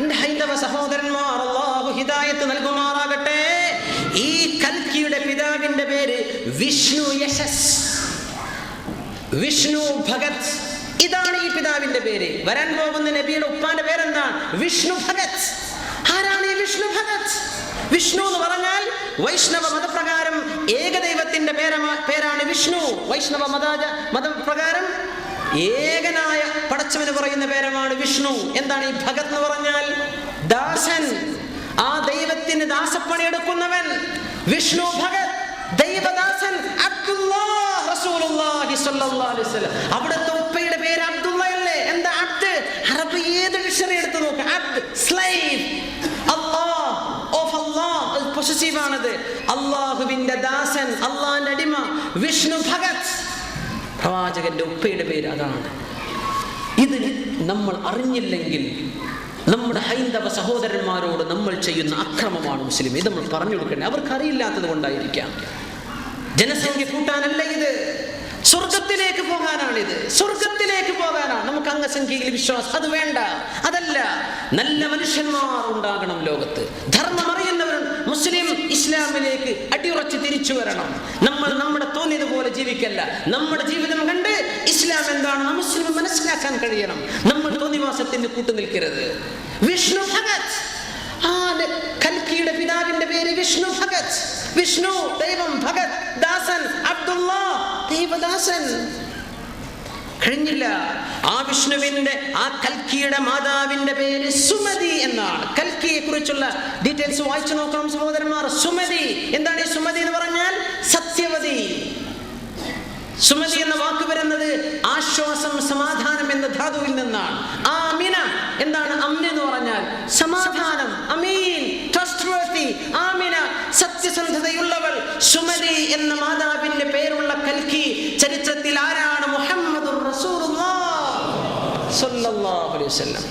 എന്റെ ഹൈന്ദവ സഹോദരന്മാർ, അല്ലാഹു ഹിദായത്ത് നൽകുമാറാകട്ടെ. ഈ കൽക്കിയുടെ പിതാവിന്റെ പേര് വിഷ്ണു യശസ്, വിഷ്ണു ഭഗത്. ഇതാണ് ഈ പിതാവിന്റെ പേര്. വരാൻ പോകുന്ന നബിയുടെ ഉപ്പാന്റെ പേരെന്താണ്? വിഷ്ണു ഭഗത്. ആരാണ് ഈ വിഷ്ണു ഭഗത്? വിഷ്ണു എന്ന് പറഞ്ഞാൽ വൈഷ്ണവ മതപ്രകാരം ഏകദൈവത്തിന്റെ പേരാണ് വിഷ്ണു. വൈഷ്ണവ മതപ്രകാരം ഏകനായ പടച്ചവന് പറയുന്ന പേരാണ് വിഷ്ണു. എന്താണ് ഈ ഭഗത് എന്ന് പറഞ്ഞാൽ? ദാസൻ, ആ ദൈവത്തിന് ദാസപ്പണിയെടുക്കുന്നവൻ. വിഷ്ണു ഭഗത്, ദൈവദാസൻ. അബ്ദുല്ലാഹ് റസൂലുള്ളാഹി സ്വല്ലല്ലാഹു അലൈഹി വസല്ലം, അവിടുത്തെ ഉപ്പയുടെ പേര് അബ്ദുള്ള അല്ലേ? എന്താ അബ്ദ്? അറബ് ഏത് ഡിക്ഷണറി എടുത്തു നോക്ക്, അബ്ദ് slave. Allah, of Allah, possessive ആണത്. അല്ലാഹുവിന്റെ ദാസൻ, അല്ലാഹുവിന്റെ അടിമ. വിഷ്ണു ഭഗത്, പ്രവാചകന്റെ ഉപ്പയുടെ പേര് അതാണ്. ഇത് നമ്മൾ അറിഞ്ഞില്ലെങ്കിൽ നമ്മുടെ ഹൈന്ദവ സഹോദരന്മാരോട് നമ്മൾ ചെയ്യുന്ന അക്രമമാണ് മുസ്ലിം. ഇത് നമ്മൾ പറഞ്ഞു കൊടുക്കണ്ടേ? അവർക്ക് അറിയില്ലാത്തത് കൊണ്ടായിരിക്കാം. ജനസംഖ്യ കൂട്ടാനല്ല ഇത്, സ്വർഗത്തിലേക്ക് പോകാനാണിത്. സ്വർഗത്തിലേക്ക് പോകാനാണ്. നമുക്ക് അംഗസംഖ്യയിൽ വിശ്വാസം അത് വേണ്ട, അതല്ല. നല്ല മനുഷ്യന്മാർ ഉണ്ടാകണം ലോകത്ത്. ധർമ്മം അറിയുന്നവർ മുസ്ലിം ഇസ്ലാമിലേക്ക് അടിയുറച്ച് തിരിച്ചു വരണം. നമ്മൾ നമ്മുടെ തോന്നിയതുപോലെ ജീവിക്കല്ല. നമ്മുടെ ജീവിതം കണ്ട് ഇസ്ലാം എന്താണ് മുസ്ലിം മനസ്സിലാക്കാൻ കഴിയണം. നമ്മൾ തോന്നിവാസത്തിന് കൂട്ടുനിൽക്കരുത്. വിഷ്ണു ഭഗത്, കൽക്കിയുടെ പിതാവിന്റെ പേര് വിഷ്ണു ഭഗത്. വിഷ്ണു ദൈവം, ഭഗത് ദാസൻ, അബ്ദുള്ള ദൈവദാസൻ. കഴിഞ്ഞില്ല. ആ വിഷ്ണുവിന്റെ, ആ കൽക്കിയുടെ മാതാവിന്റെ പേര് സുമതി എന്നാണ്. കൽക്കിയെ കുറിച്ചുള്ള ഡീറ്റെയിൽസ് വായിച്ചു നോക്കണം സഹോദരന്മാർ. സുമതി, എന്താണ് ഈ സുമതി എന്ന് പറഞ്ഞാൽ? സത്യവതി. സുമതി എന്ന വാക്ക് വരുന്നത് ആശ്വാസം, സമാധാനം എന്ന ധാതുവിൽ നിന്നാണ്. ആമിന, എന്താണ് അമ്ന എന്ന് പറഞ്ഞാൽ? സമാധാനം. അമീൻ, ട്രസ്റ്റ്വർത്തി. ആമിന, സത്യസന്ധതയുള്ളവൾ. സുമതി എന്ന മാതാവിന്റെ പേരുള്ള കൽക്കി ചരിത്രത്തിൽ ആരാണ്? മുഹമ്മദുർ റസൂലുള്ളാഹ് സ്വല്ലല്ലാഹു അലൈഹി വസല്ലം.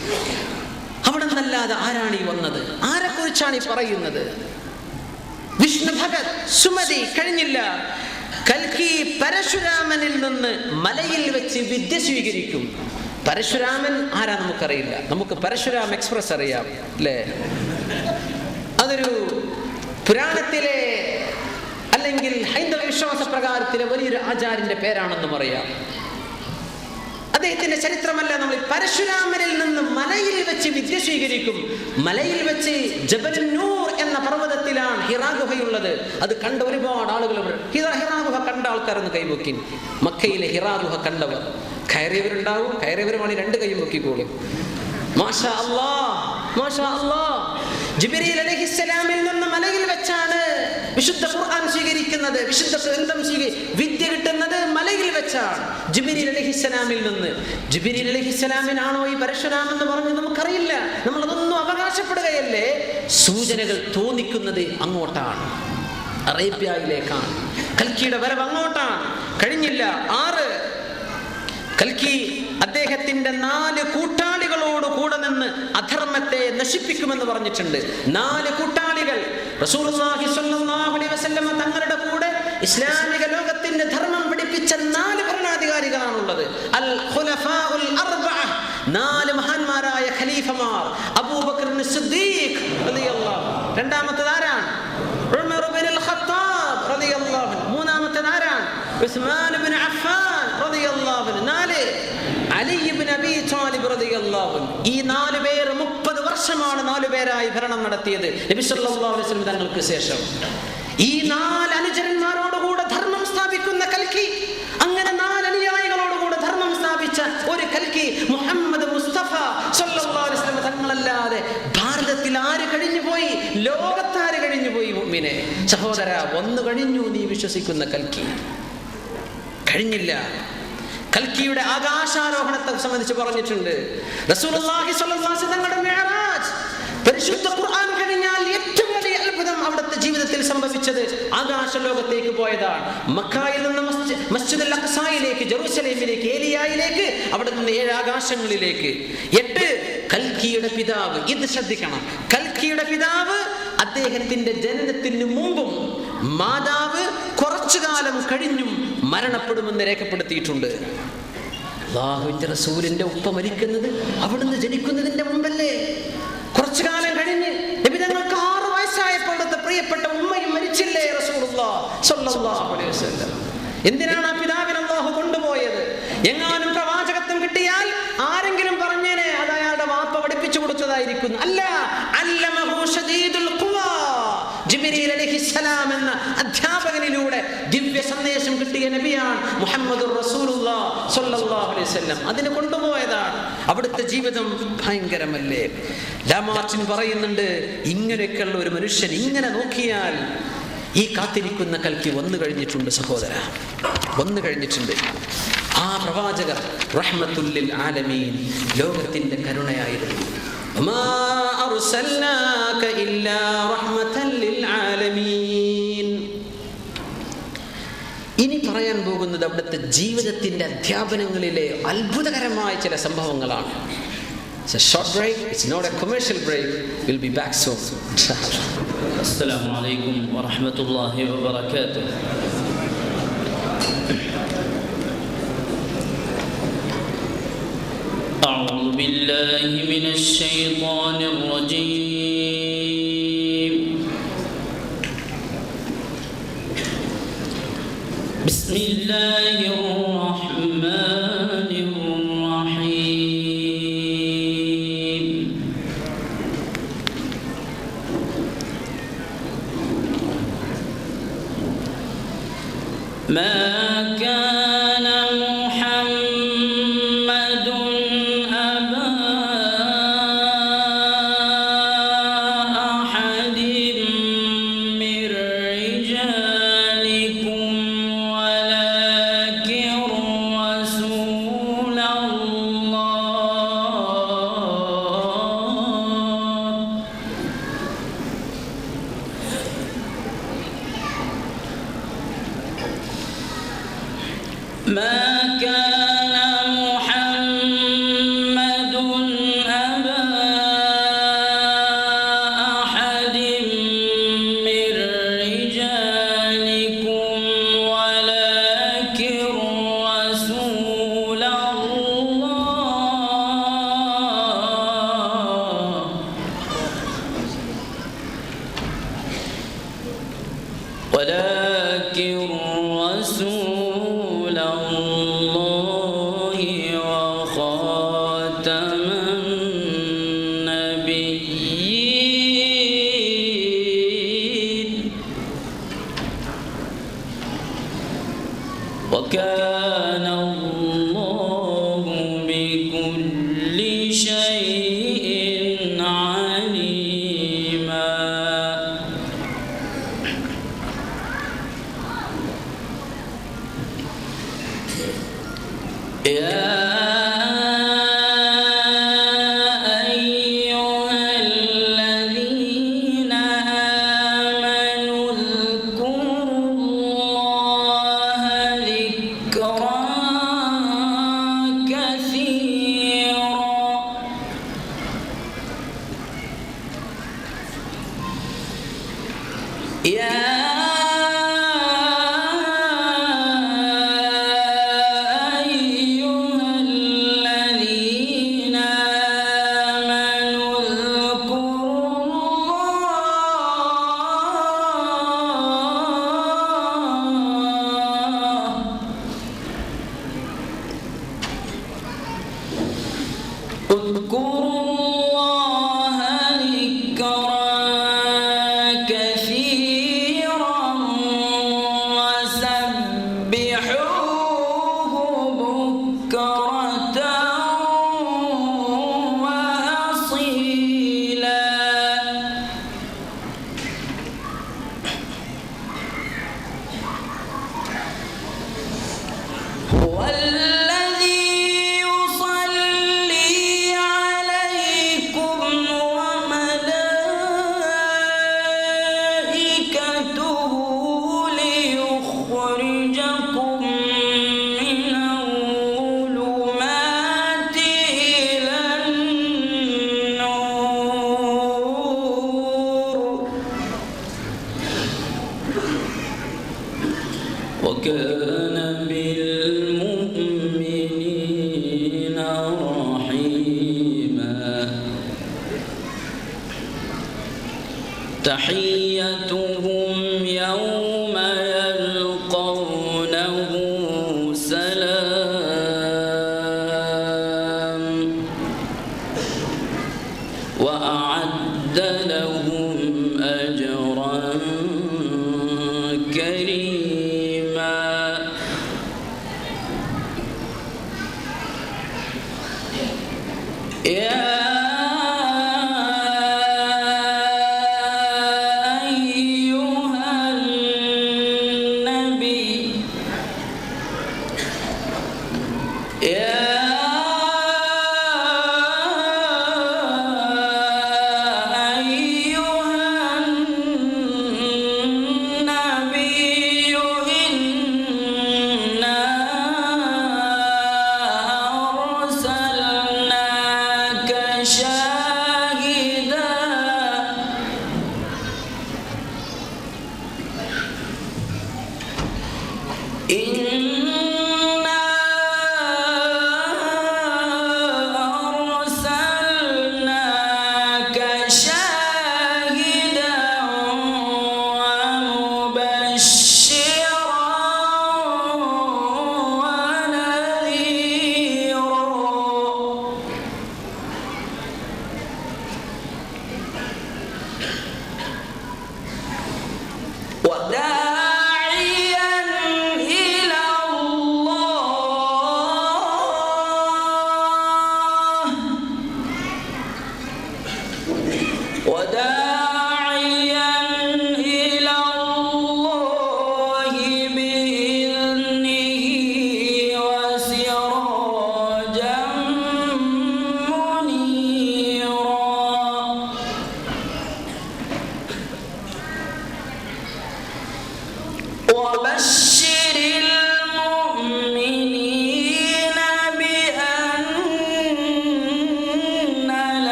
അവിടെ നിന്നല്ലാതെ ആരാണ് ഈ വന്നത്? ആരെക്കുറിച്ചാണ് ഈ പറയുന്നത്? വിഷ്ണു ഭഗത്, സുമതി. കഴിഞ്ഞില്ല. കൽക്കി പരശുരാമനിൽ നിന്ന് മലയിൽ വെച്ച് വിദ്യ സ്വീകരിക്കും. പരശുരാമൻ ആരാ നമുക്കറിയില്ല. നമുക്ക് പരശുരാം എക്സ്പ്രസ് അറിയാം അല്ലേ? അതൊരു പുരാണത്തിലെ അല്ലെങ്കിൽ ഹൈന്ദവ വിശ്വാസ പ്രകാരത്തിലെ വലിയൊരു ആചാര്യന്റെ പേരാണെന്നും അറിയാം. അദ്ദേഹത്തിന്റെ ചരിത്രമല്ല നമ്മൾ. പരശുരാമനിൽ നിന്ന് മലയിൽ വെച്ച് വിദ്യ സ്വീകരിക്കും. മലയിൽ വെച്ച് ജബലുൻ നൂർ എന്ന പർവ്വതത്തിലാണ് ഹിറാ ഗുഹയുള്ളത്. അത് കണ്ട ഒരുപാട് ആളുകൾ ഹിറാ ഗുഹ കണ്ട ആൾക്കാരൊന്ന് കൈവക്കി. മക്കയിലെ ഹിറാ ഗുഹ കണ്ടവർ, കയറിയവരുണ്ടാവും. കയറിയവരുമാണ് 2 കൈയും പൊക്കിക്കോളും. മാഷാ അല്ലാഹ്, മാഷാ അല്ലാഹ്. ജിബ്രീൽ അലൈഹിസ്സലാമിൽ നിന്ന് മലയിൽ വെച്ചാണ് വിശുദ്ധ ഖുർആൻ സ്വീകരിക്കുന്നത്. വിശുദ്ധ ഗ്രന്ഥം വിദ്യ കിട്ടുന്നത് മലയിൽ വെച്ചാണ്, ജിബ്രീൽ അലൈഹിസ്സലാമിൽ നിന്ന്. ജിബ്രീൽ അലൈഹിസ്സലാമിനാണോ ഈ പരശുരാം എന്ന് പറഞ്ഞ് നമുക്കറിയില്ല. നമ്മളതൊന്നും അവകാശപ്പെടുകയല്ലേ. സൂചനകൾ തോന്നിക്കുന്നത് അങ്ങോട്ടാണ്, അറേബ്യയിലേക്കാണ്. കൽക്കിയുടെ വരവ് അങ്ങോട്ടാണ്. കഴിഞ്ഞില്ല. 6 കൽക്കി അദ്ദേഹത്തിന്റെ 4 കൂട്ടാളികളോട് കൂടെ നിന്ന് അധർമ്മത്തെ നശിപ്പിക്കുമെന്ന് പറഞ്ഞിട്ടുണ്ട്. 4 കൂട്ടാളികൾ റസൂലുള്ളാഹി സ്വല്ലല്ലാഹു അലൈഹി വസല്ലം തങ്ങളുടെ കൂടെ ഇസ്ലാമിക ലോകത്തിന്റെ ധർമ്മം പഠിപ്പിച്ച 4 ഭരണാധികാരികളാണുള്ളത്. അൽ ഖുലഫാഉൽ അർബഅ, 4 മഹാന്മാരായ ഖലീഫമാർ. അബൂബക്കർ സിദ്ദീഖ് റളിയല്ലാഹു അൻഹു. രണ്ടാമത്തേത് ആരാണ്? ഉമർ ഇബ്നുൽ ഖത്താബ് റളിയല്ലാഹു അൻഹു. മൂന്നാമത്തേത് ആരാണ്? ഉസ്മാൻ ഇബ്നു അഫ്ഫാൻ റളിയല്ലാഹു അൻഹു. 4 അലി ഇബ്നു അബീ ത്വാലിബ് റളിയല്ലാഹു അൻഹു. ഈ 4 പേർ 30 വർഷമാണ് 4 പേരായി ഭരണം നടത്തിയത് നബി സല്ലല്ലാഹു അലൈഹി വസല്ലം തങ്ങൾക്ക് ശേഷം. ഈ 4 അനുചരന്മാരോടുകൂടെ ധർമ്മം സ്ഥാപിക്കുന്ന കൽക്കി, അങ്ങനെ 4 അനുയായികളോടുകൂടെ ധർമ്മം സ്ഥാപിച്ച ഒരു കൽക്കി മുഹമ്മദ് മുസ്തഫ സല്ലല്ലാഹു അലൈഹി വസല്ലം തങ്ങളല്ലാതെ ഭാരതത്തിൽ ആര് കഴിഞ്ഞുപോയി? ലോകത്താര് കഴിഞ്ഞുപോയി? മുഅ്മിനെ സഹോദര, ഒന്ന് കഴിഞ്ഞു നീ വിശ്വസിക്കുന്ന കൽക്കി. കഴിഞ്ഞില്ല. കൽക്കിയുടെ ആകാശാരോഹണത്തെ സംബന്ധിച്ച് പറഞ്ഞിട്ടുണ്ട്. റസൂലുള്ളാഹി സ്വല്ലല്ലാഹു അലൈഹി വസല്ലം തങ്ങളുടെ മിഅ്റാജ്, പരിശുദ്ധ ഖുർആൻ കഴിഞ്ഞാൽ ഏറ്റവും വലിയ അത്ഭുതം അവിടുത്തെ ജീവിതത്തിൽ സംഭവിച്ചത് ആകാശ ലോകത്തേക്ക് പോയതാണ്. മക്കയിൽ നിന്ന് മസ്ജിദുൽ അഖ്സായിലേക്ക്, ജെറൂസലേമിലേക്ക്, ഏലിയായിലേക്ക്, അവിടെ നിന്ന് 7 ആകാശങ്ങളിലേക്ക്. 8 കൽക്കിയുടെ പിതാവ്. ഇത് ശ്രദ്ധിക്കണം. കൽക്കിയുടെ പിതാവ് അദ്ദേഹത്തിന്റെ ജനനത്തിന് മുമ്പും മാതാവ് കുറച്ചു കാലം കഴിഞ്ഞും മരണപ്പെടുമെന്ന് രേഖപ്പെടുത്തിയിട്ടുണ്ട്. അല്ലാഹുവിന്റെ റസൂലിന്റെ ഉപ്പ മരിക്കുന്നത് അവിടുന്ന് ജനിക്കുന്നതിന്റെ മുമ്പല്ലേ? അലൈഹി വസല്ലം. എന്തിനാണ് ആ പിതാവിനെ അല്ലാഹു കൊണ്ടുപോയത്? എങ്ങാനും പ്രവാചകത്വം കിട്ടിയാൽ ആരെങ്കിലും പറഞ്ഞേനെ അത് അയാളുടെ വാപ്പ പഠിപ്പിച്ചു കൊടുത്തതായിരിക്കും. അല്ല, അല്ലമഹു ശദീദുൽ ഖുവാ, ജിബ്രീൽ അലൈഹിസ്സലാം എന്ന അധ്യാപകനിലൂടെ ദിവ്യ സന്ദേശം കിട്ടിയ നബിയാണ് മുഹമ്മദുർ റസൂലുള്ളാഹി സ്വല്ലല്ലാഹു അലൈഹി വസല്ലം. അതിനെ കൊണ്ടുപോയതാണ്. അവിടുത്തെ ജീവിതം ഭയങ്കരമല്ലേ? ലാമാർട്ടിൻ പറയുന്നുണ്ട്, ഇങ്ങനെയൊക്കെയുള്ള ഒരു മനുഷ്യൻ ഇങ്ങനെ നോക്കിയാൽ ഈ കാത്തിരിക്കുന്ന കൽക്കി വന്നു കഴിഞ്ഞിട്ടുണ്ട് സഹോദര, വന്നു കഴിഞ്ഞിട്ടുണ്ട്. ആ പ്രവാചകർ റഹ്മത്തുല്ലിൽ ആലമീൻ, ലോകത്തിന്റെ കരുണയായിരുന്നു. വമാ അർസൽനാക ഇല്ലാ റഹ്മത്തൻ ലിൽ ആലമീൻ. ഇനി പറയാൻ പോകുന്നത് അവിടുത്തെ ജീവിതത്തിന്റെ അധ്യാപനങ്ങളിലെ അത്ഭുതകരമായ ചില സംഭവങ്ങളാണ്. It's a short break. It's not a commercial break. We'll be back soon. Assalamu alaikum wa rahmatullahi wa barakatuh. أعوذ بالله من الشيطان الرجيم. بسم الله الرحمن الرحيم. ما كان محمد أبا أحد من رجالكم ولكن رسول الله. ما كان محمد أبا أحد من رجالكم ولكن رسول الله. ولكن رسول الله وخاتم النبيين. وكان الله بكل شيء عليما. يا أيها الذين آمنوا اذكروا الله ذكرا كثيرا. اذكروا الله ذكرا كثيرا وسبحوه بكرة وأصيلا. هو الذي يصلي عليكم وملائكته ليخرجكم من الظلمات إلى النور. وكان بالمؤمنين رحيما. تحيتهم يوم يلقونه وأعد لهم أجرا كريما. يا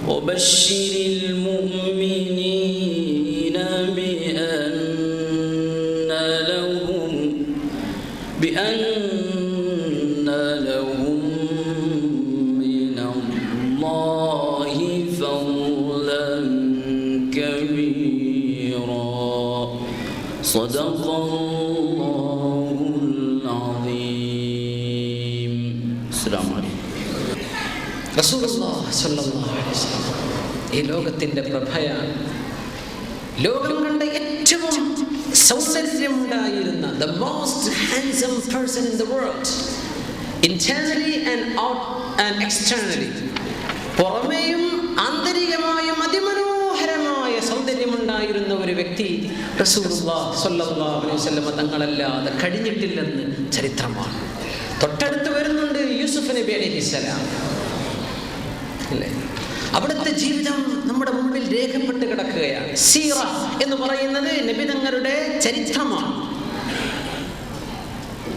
وبشر المؤمنين بأن لهم من الله فضلا كبيرا. صدق الله العظيم. السلام عليكم. റസൂലുള്ളാഹി സ്വല്ലല്ലാഹു അലൈഹി വസല്ലം ഈ ലോകത്തിന്റെ പ്രഭയാണ്. ലോകം കണ്ട ഏറ്റവും സൗന്ദര്യമുണ്ടായിരുന്ന the most handsome person in the world, internally and out and externally, പുറമേയും ആന്തരികമായും അതിമനോഹരമായ സൗന്ദര്യമുണ്ടായിരുന്ന ഒരു വ്യക്തി റസൂലുള്ളാഹി സ്വല്ലല്ലാഹു അലൈഹി വസല്ലം തങ്ങളല്ലാതെ കഴിഞ്ഞിട്ടില്ലെന്ന് ചരിത്രമാണ്. തൊട്ടടുത്ത് വരുന്നുണ്ട് യൂസുഫ് നബി അലൈഹിസ്സലാം. അവിടുത്തെ ജീവിതം നമ്മുടെ മുമ്പിൽ രേഖപ്പെട്ട് കിടക്കുകയാണ്. സീറ എന്ന് പറയുന്നത് നബി തങ്ങളുടെ ചരിത്രമാണ്.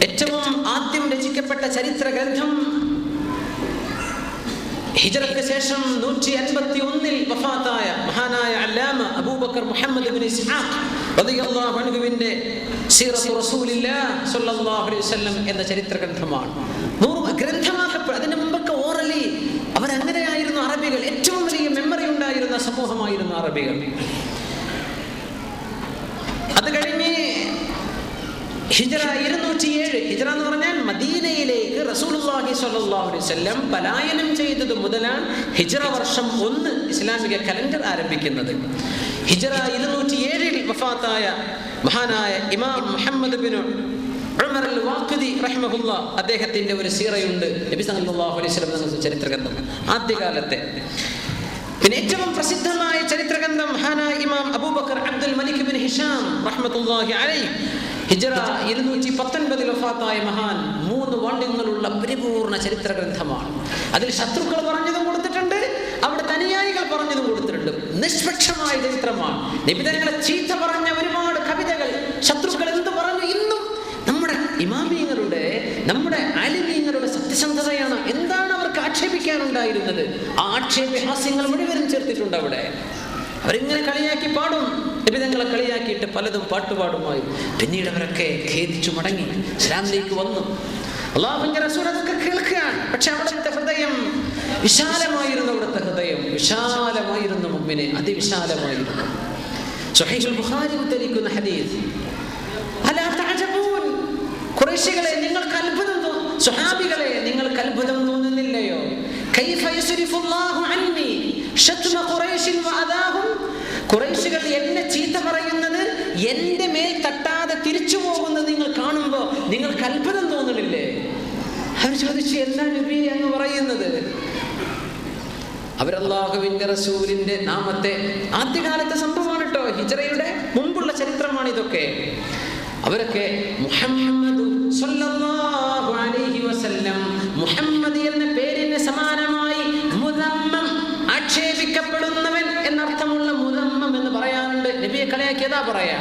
ഏറ്റവും ആദ്യം രചിക്കപ്പെട്ട ചരിത്ര ഗ്രന്ഥം ഹിജ്റയ്ക്ക് ശേഷം 151 വഫാത്തായ മഹാനായ അല്ലാമ അബൂബക്കർ മുഹമ്മദ് ഇബ്നു ഇസ്ഹാഖ് റളിയല്ലാഹു അൻഹുവിന്റെ സീറത്തു റസൂലില്ലാഹി സ്വല്ലല്ലാഹു അലൈഹി വസല്ലം എന്ന ചരിത്ര ഗ്രന്ഥമാണ്. ഗ്രന്ഥമാക്കപ്പെട്ട അതിന് മുമ്പൊക്കെ ഓറലി അവരങ്ങനെയായിരുന്നു അറബികൾ. ഏറ്റവും വലിയ മെമ്മറി ഉണ്ടായിരുന്ന സമൂഹമായിരുന്നു അറബികൾ. അത് കഴിഞ്ഞ് ഹിജ്റ 207, ഹിജ്റ എന്ന് പറഞ്ഞാൽ മദീനയിലേക്ക് റസൂലുള്ളാഹി സ്വല്ലല്ലാഹു അലൈഹി വസല്ലം പലായനം ചെയ്തത് മുതലാണ് ഹിജ്റ വർഷം 1 ഇസ്ലാമിക കലണ്ടർ ആരംഭിക്കുന്നത്. ഹിജ്റ 207 വഫാത്തായ മഹാനായ ഇമാം മുഹമ്മദ് ബിൻ ഉമർ അൽ-വാഖിദി റഹിമഹുല്ലാ അദ്ദേഹത്തിന്റെ ഒരു സീറയുണ്ട്. നബി സല്ലല്ലാഹു അലൈഹി വസല്ലം എന്ന ചരിത്ര ഗ്രന്ഥം ആദ്യകാലത്തെ. പിന്നെ ഏറ്റവും പ്രസിദ്ധമായ ചരിത്ര ഗ്രന്ഥം മഹാനായ ഇമാം അബൂബക്കർ അബ്ദുൽ മലിക് ബിൻ ഹിഷാം റഹ്മത്തുള്ളാഹി അലൈഹി ഹിജ്റ 219 വഫാത്തായ മഹാൻ 3 വാള്യങ്ങളുള്ള പരിപൂർണ ചരിത്ര ഗ്രന്ഥമാണ്. അതിൽ ശത്രുക്കൾ പറഞ്ഞതും കൊടുത്തിട്ടുണ്ട്, അവിടെ അനുയായികൾ പറഞ്ഞതും കൊടുത്തിട്ടുണ്ട്. നിഷ്പക്ഷമായ ചരിത്രമാണ്. നബി തങ്ങളെ ചീത്ത പറഞ്ഞ ഒരുപാട് കവിതകൾ ശത്രുക്കൾ എന്ത് പറഞ്ഞു ഇന്നും നമ്മുടെ ഇമാമിയങ്ങളുടെ നമ്മുടെ ആലിമീങ്ങളുടെ സത്യസന്ധതയാണ്. എന്താണ് അവർക്ക് ആക്ഷേപിക്കാനുണ്ടായിരുന്നത്? ആ ആക്ഷേപഹാസ്യങ്ങൾ മുഴുവനും ചേർത്തിട്ടുണ്ട് അവിടെ. അവരിങ്ങനെ കളിയാക്കി പാടും. നബി തങ്ങളെ കളിയാക്കിയിട്ട് പലതും പാട്ടുപാടുമായി. പിന്നീട് അവരൊക്കെ ഖേദിച്ചു മടങ്ങി ഇസ്ലാമിലേക്ക് വന്നു. അല്ലാഹുവിന്റെ റസൂൽ അതൊക്കെ കേൾക്കുകയാണ്. പക്ഷെ അവിടുത്തെ ഹൃദയം വിശാലമായിരുന്നു. അവിടുത്തെ ഹൃദയം വിശാലമായിരുന്നു. മുഅ്മിനെ അതിവിശാലമായിരുന്നു. സ്വഹീഹുൽ ബുഖാരി ഉദ്ധരിക്കുന്ന ഹദീസ്. അലാ തഅജബൂൻ, ഖുറൈശികളെ നിങ്ങൾക്ക് അത്ഭുതം തോന്നുന്നു, സ്വഹാബികളെ നിങ്ങൾക്ക് അത്ഭുതം തോന്നുന്നില്ലയോ? കൈഫ യസ്രിഫുല്ലാഹു അന്നി ശത്മ ഖുറൈശിൻ വഅദാഹും, ഖുറൈശികൾ എന്നെ ചീത്ത പറയുന്നത് എൻ്റെ മേൽ തട്ടാതെ തിരിച്ചു പോകുന്നത് നിങ്ങൾ കാണുമ്പോൾ നിങ്ങൾക്ക് അത്ഭുതം തോന്നുന്നില്ലേ? അവർ ചോദിച്ചു, എന്താ നബിയെ അങ്ങ് പറയുന്നത്? അവരല്ലാഹുവിന്റെ റസൂലിന്റെ നാമത്തെ, ആദ്യകാലത്തെ സംഭവമാണ് കേട്ടോ, ഹിജ്റയുടെ മുമ്പുള്ള ചരിത്രമാണ് ഇതൊക്കെ. അവരൊക്കെ മുഹമ്മദ് സ്വല്ലല്ലാഹു അലൈഹി വസല്ലം, മുഹമ്മദ് എന്ന പേരിന് സമാനമായി മുദമ്മം, ആക്ഷേപിക്കപ്പെടുന്നവൻ എന്നർത്ഥമുള്ള മുദമ്മം എന്ന് പറയാറുണ്ട്. നബിയെ കളിയാക്കിയതാ പറയാ.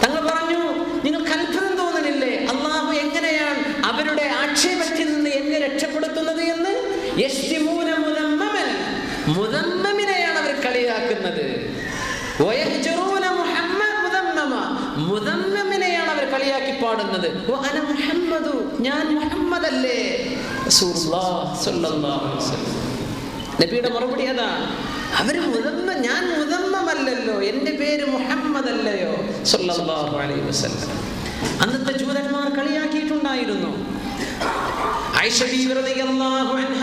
തങ്ങൾ പറഞ്ഞു, നിങ്ങൾക്ക് അത്ഭുതം തോന്നുന്നില്ലേ അള്ളാഹു എങ്ങനെയാണ് അവരുടെ ആക്ഷേപത്തിൽ നിന്ന് എന്നെ രക്ഷപ്പെടുത്തുന്നത് എന്ന്? യശ്തിമൂന മുദമ്മമൻ, മുദമ്മമിനെയാണ് അവർ കളിയാക്കുന്നത്. വയഹ്ജറൂന മുഹമ്മദ് മുദമ്മമ, മുദമ്മമിനെയാണ് അവർ കളിയാക്കി പാടുന്നത്. വഅന മുഹമ്മദു, ഞാൻ മുഹമ്മദല്ലേ? റസൂലുള്ളാഹി സ്വല്ലല്ലാഹു അലൈഹി വസല്ലം നബിയുടെ മറുപടി അതാ. അവര് ഞാൻ മുദമ്മമല്ലല്ലോ, എൻ്റെ പേര് മുഹമ്മദ് അല്ലയോ സ്വല്ലല്ലാഹു അലൈഹി വസല്ലം. അന്നത്തെ ജൂതന്മാർ കളിയാക്കിയിട്ടുണ്ടായിരുന്നു. ആയിഷ ബീവി റളിയല്ലാഹു അൻഹ,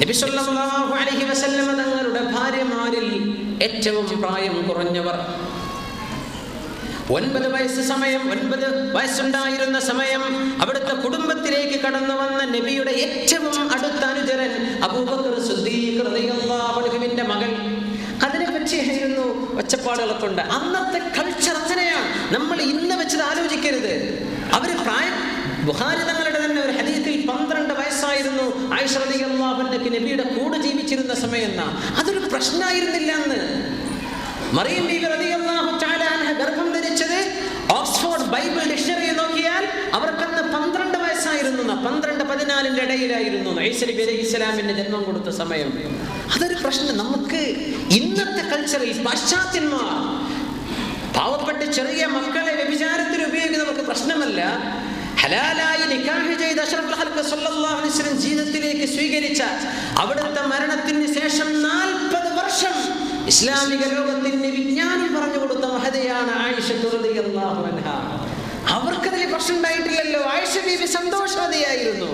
നബി സല്ലല്ലാഹു അലൈഹി വസല്ലം തങ്ങളുടെ ഭാര്യമാരിൽ ഏറ്റവും പ്രായം കുറഞ്ഞവർ, 9 വയസ്സുണ്ടായിരുന്ന സമയം അവിടുത്തെ കുടുംബത്തിലേക്ക് കടന്നു വന്ന നബിയുടെ ഏറ്റവും അടുത്ത അനുചരൻ അബൂബക്കർ സിദ്ദീഖ് റളിയല്ലാഹു അൻഹുവിന്റെ മകൾ. അതിനെ പറ്റിയായിരുന്നു ഒച്ചപ്പാടുകളൊക്കെ ഉണ്ട്. അന്നത്തെ കൾച്ചർ അങ്ങനെയാണ്. നമ്മൾ ഇന്ന് വെച്ചത് ആലോചിക്കരുത്. അവര് പ്രായം, ബുഖാരി തങ്ങളുടെ തന്നെ ഒരു ഹദീസിൽ 12 വയസ്സായിരുന്നു ആയിഷ റളിയല്ലാഹു അൻഹയ്ക്ക് നബിയുടെ കൂടെ ജീവിച്ചിരുന്ന സമയം. അതൊരു പ്രശ്നമായിരുന്നില്ല അന്ന്. മറിയം ബീവി റളിയല്ലാഹു തആല അൻഹ ഗർഭം ധരിച്ചത് ഓക്സ്ഫോർഡ് ബൈബിൾ ഡിക്ഷണറി നോക്കിയാൽ അവർക്കന്ന് 12 വയസ്സായിരുന്നു. 12-14 ഇടയിലായിരുന്നു ഈസാ നബി അലൈഹിസ്സലാമിന്റെ ജന്മം കൊടുത്ത സമയം. അതൊരു പ്രശ്നം. നമുക്ക് ഇന്നത്തെ കൾച്ചറിൽ പാശ്ചാത്യന്മാർ പാവപ്പെട്ട ചെറിയ മക്കളെ വ്യഭിചാരത്തിന് ഉപയോഗിക്കുന്നവർക്ക് പ്രശ്നമല്ല. ഹലാലായി നിക്കാഹ് ചെയ്ത അഷ്റഫുൽ ഖൽഖ് സ്വല്ലല്ലാഹു അലൈഹി വസല്ലം ജീവിതത്തിലേക്ക് സ്വീകരിച്ച, അവിടുത്തെ മരണത്തിന് ശേഷം 40 വർഷം ഇസ്ലാമിക ലോകത്തിന് വിജ്ഞാനം പറഞ്ഞു കൊടുത്ത മഹതിയാണ് ആയിഷ റളിയല്ലാഹു അൻഹ. അവർക്കതിൽ പ്രശ്നം ഉണ്ടായിട്ടില്ലല്ലോ. ആയിഷ ബീവി സന്തോഷവതിയായിരുന്നു.